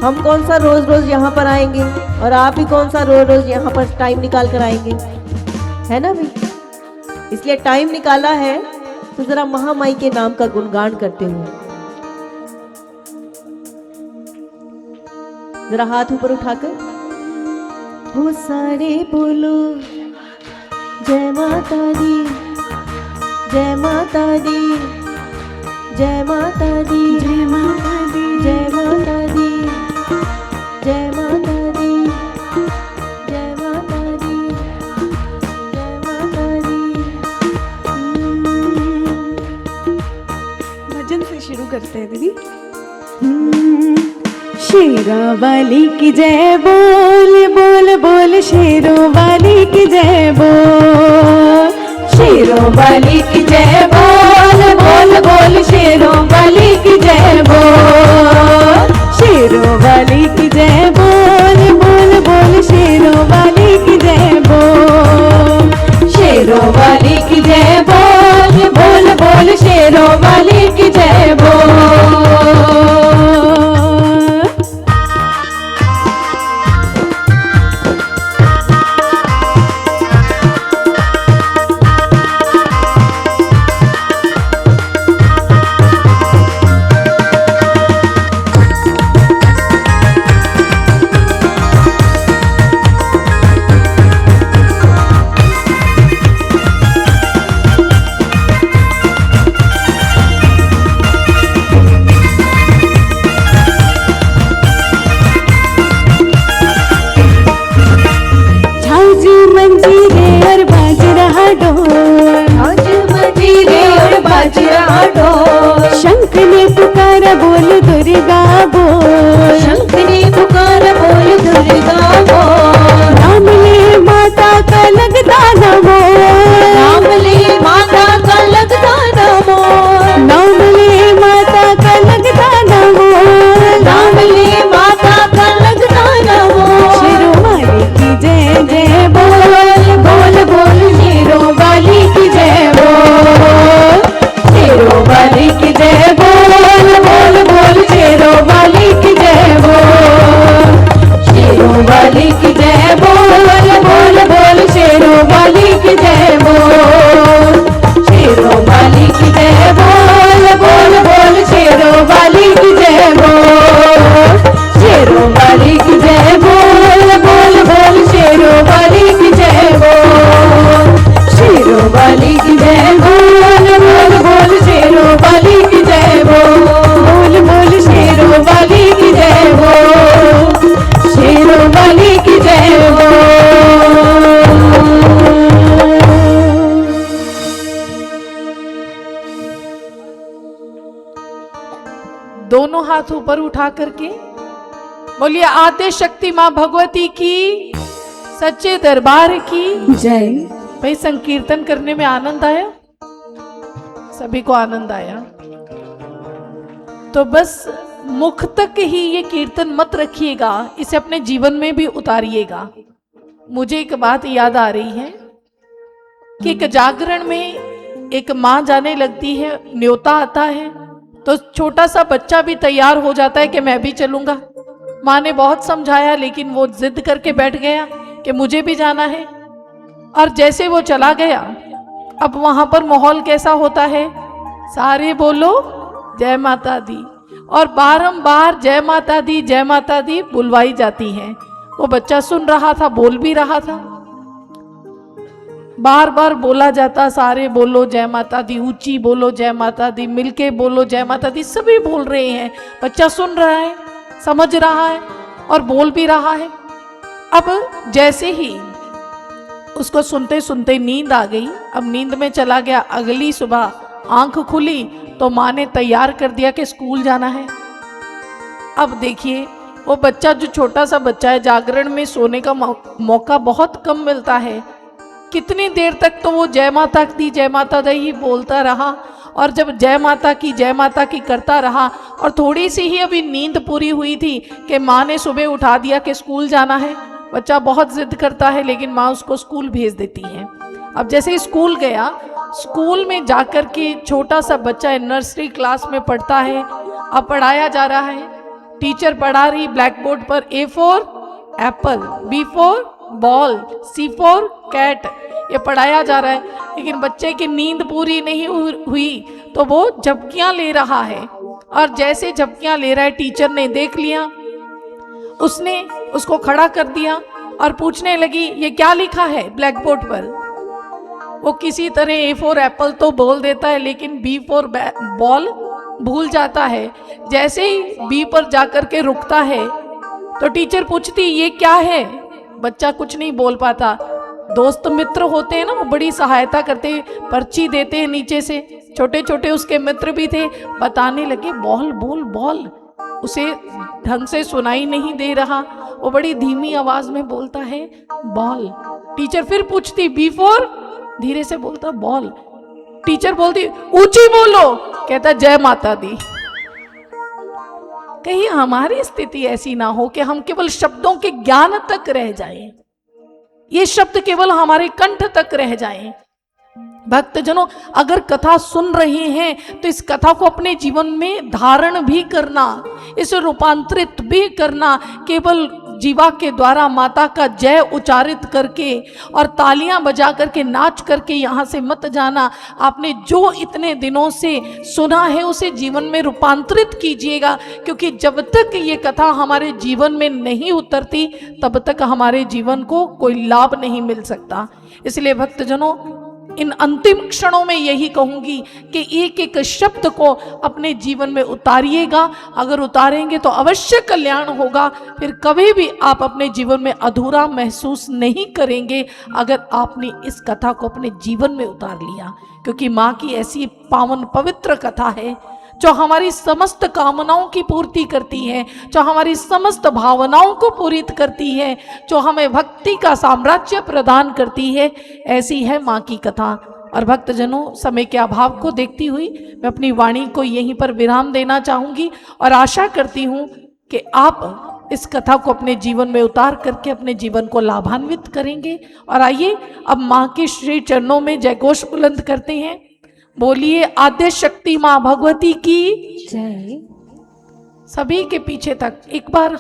हम कौन सा रोज रोज यहाँ पर आएंगे और आप ही कौन सा रोज रोज यहाँ पर टाइम निकाल कर आएंगे, है ना भाई? इसलिए टाइम निकाला है तो जरा महामाई के नाम का गुणगान करते हुए जरा हाथ ऊपर उठाकर हो सारे बोलो जय माता दी, जय माता दी, जय माता दी, जय माता दी, जय माता दी, जय माता दी, जय माता दी, जय माता दी। भजन से शुरू करते हैं दीदी। शेरों वाली की जय बोल बोल बोल, शेरों वाली की जय बोल, शेरों वाली की जय बोल बोल बोल, शेरों वाली की जय बोल, शेरों वाली की जय बोल बोल बोल, शेरों वाली की जय बोल, शेरों वाली की जय बोल बोल बोल, शेरों वाली की जय बोल। मंजीरे और बाज रहा ढोल, आज मंजीरे और बाज रहा ढोल, शंख ने पुकारा बोल दुर्गा बोल, शंख ने पुकारा बोल दुर्गा बोल, नाम ले माता का लगता न मोल, नाम ले माता का लगता न मोल, नाम ले माता का लगता न मोल, नाम ले माता का लगता न मोल। शेरों वाली की जय जय बोल बोल बोल, शेरों वाली की जय बोल, शेरों वाली की जय बोल बोल बोल, शेरों वाली की जय बोल, शेरों वाली की जय बोल बोल बोल, शेरों वाली की जय बोल, शेरों वाली की जय बोल बोल बोल, शेरों वाली की जय बोल, शेरों वाली की जय बोल बोल बोल, शेरों वाली की जय बोल, शेरों वाली की जय बोल बोल बोल, शेरों वाली की जय बोल बोल, शेरों वाली की जय बोल, शेरों वाली की जय बोल। दोनों हाथ ऊपर उठा करके बोलिए आद्य शक्ति माँ भगवती की, सच्चे दरबार की जय। भाई संकीर्तन करने में आनंद आया, सभी को आनंद आया। तो बस मुख तक ही ये कीर्तन मत रखिएगा, इसे अपने जीवन में भी उतारिएगा। मुझे एक बात याद आ रही है कि एक जागरण में एक माँ जाने लगती है, न्योता आता है तो छोटा सा बच्चा भी तैयार हो जाता है कि मैं भी चलूंगा। माँ ने बहुत समझाया लेकिन वो जिद करके बैठ गया कि मुझे भी जाना है। और जैसे वो चला गया, अब वहां पर माहौल कैसा होता है, सारे बोलो जय माता दी, और बारंबार जय माता दी जय माता दी बुलवाई जाती है। वो बच्चा सुन रहा था, बोल भी रहा था, बार बार बोला जाता, सारे बोलो जय माता दी, ऊंची बोलो जय माता दी, मिलके बोलो जय माता दी, सभी बोल रहे हैं। बच्चा सुन रहा है, समझ रहा है और बोल भी रहा है। अब जैसे ही उसको सुनते सुनते नींद आ गई, अब नींद में चला गया। अगली सुबह आंख खुली तो माँ ने तैयार कर दिया कि स्कूल जाना है। अब देखिए वो बच्चा, जो छोटा सा बच्चा है, जागरण में सोने का मौका बहुत कम मिलता है। कितनी देर तक तो वो जय माता दी जय माता दी ही बोलता रहा, और जब जय माता की करता रहा, और थोड़ी सी ही अभी नींद पूरी हुई थी कि माँ ने सुबह उठा दिया कि स्कूल जाना है। बच्चा बहुत जिद करता है लेकिन माँ उसको स्कूल भेज देती है। अब जैसे ही स्कूल गया, स्कूल में जाकर के छोटा सा बच्चा नर्सरी क्लास में पढ़ता है। अब पढ़ाया जा रहा है, टीचर पढ़ा रही ब्लैक बोर्ड पर A for apple, B for ball, C for cat, ये पढ़ाया जा रहा है। लेकिन बच्चे की नींद पूरी नहीं हुई तो वो झपकियां ले रहा है, और जैसे झपकियां ले रहा है टीचर ने देख लिया उसने उसको खड़ा कर दिया और पूछने लगी ये क्या लिखा है ब्लैक बोर्ड पर। वो किसी तरह A4 एप्पल तो बोल देता है, लेकिन B4 बॉल भूल जाता है। जैसे ही B पर जाकर के रुकता है तो टीचर पूछती ये क्या है। बच्चा कुछ नहीं बोल पाता। दोस्त मित्र होते हैं ना, वो बड़ी सहायता करते, पर्ची देते हैं नीचे से। छोटे छोटे उसके मित्र भी थे, बताने लगे बॉल बोल बॉल। उसे ढंग से सुनाई नहीं दे रहा, वो बड़ी धीमी आवाज में बोलता है बॉल। टीचर फिर पूछती B4, धीरे से बोलता बॉल। टीचर बोलती ऊंची बोलो, कहता जय माता दी। कहीं हमारी स्थिति ऐसी ना हो कि हम केवल शब्दों के ज्ञान तक रह जाएं, ये शब्द केवल हमारे कंठ तक रह जाएं। भक्तजनों, अगर कथा सुन रहे हैं तो इस कथा को अपने जीवन में धारण भी करना, इसे रूपांतरित भी करना। केवल जीवा के द्वारा माता का जय उच्चारित करके और तालियां बजा करके नाच करके यहाँ से मत जाना। आपने जो इतने दिनों से सुना है उसे जीवन में रूपांतरित कीजिएगा, क्योंकि जब तक ये कथा हमारे जीवन में नहीं उतरती तब तक हमारे जीवन को कोई लाभ नहीं मिल सकता। इसलिए भक्तजनों, इन अंतिम क्षणों में यही कहूंगी कि एक एक शब्द को अपने जीवन में उतारिएगा। अगर उतारेंगे तो अवश्य कल्याण होगा। फिर कभी भी आप अपने जीवन में अधूरा महसूस नहीं करेंगे अगर आपने इस कथा को अपने जीवन में उतार लिया। क्योंकि माँ की ऐसी पावन पवित्र कथा है जो हमारी समस्त कामनाओं की पूर्ति करती है, जो हमारी समस्त भावनाओं को पूरित करती है, जो हमें भक्ति का साम्राज्य प्रदान करती है। ऐसी है माँ की कथा। और भक्तजनों, समय के अभाव को देखती हुई मैं अपनी वाणी को यहीं पर विराम देना चाहूँगी और आशा करती हूँ कि आप इस कथा को अपने जीवन में उतार करके अपने जीवन को लाभान्वित करेंगे। और आइए अब माँ के श्री चरणों में जयघोष बुलंद करते हैं। बोलिए आद्य शक्ति माँ भगवती की जय। सभी के पीछे तक एक बार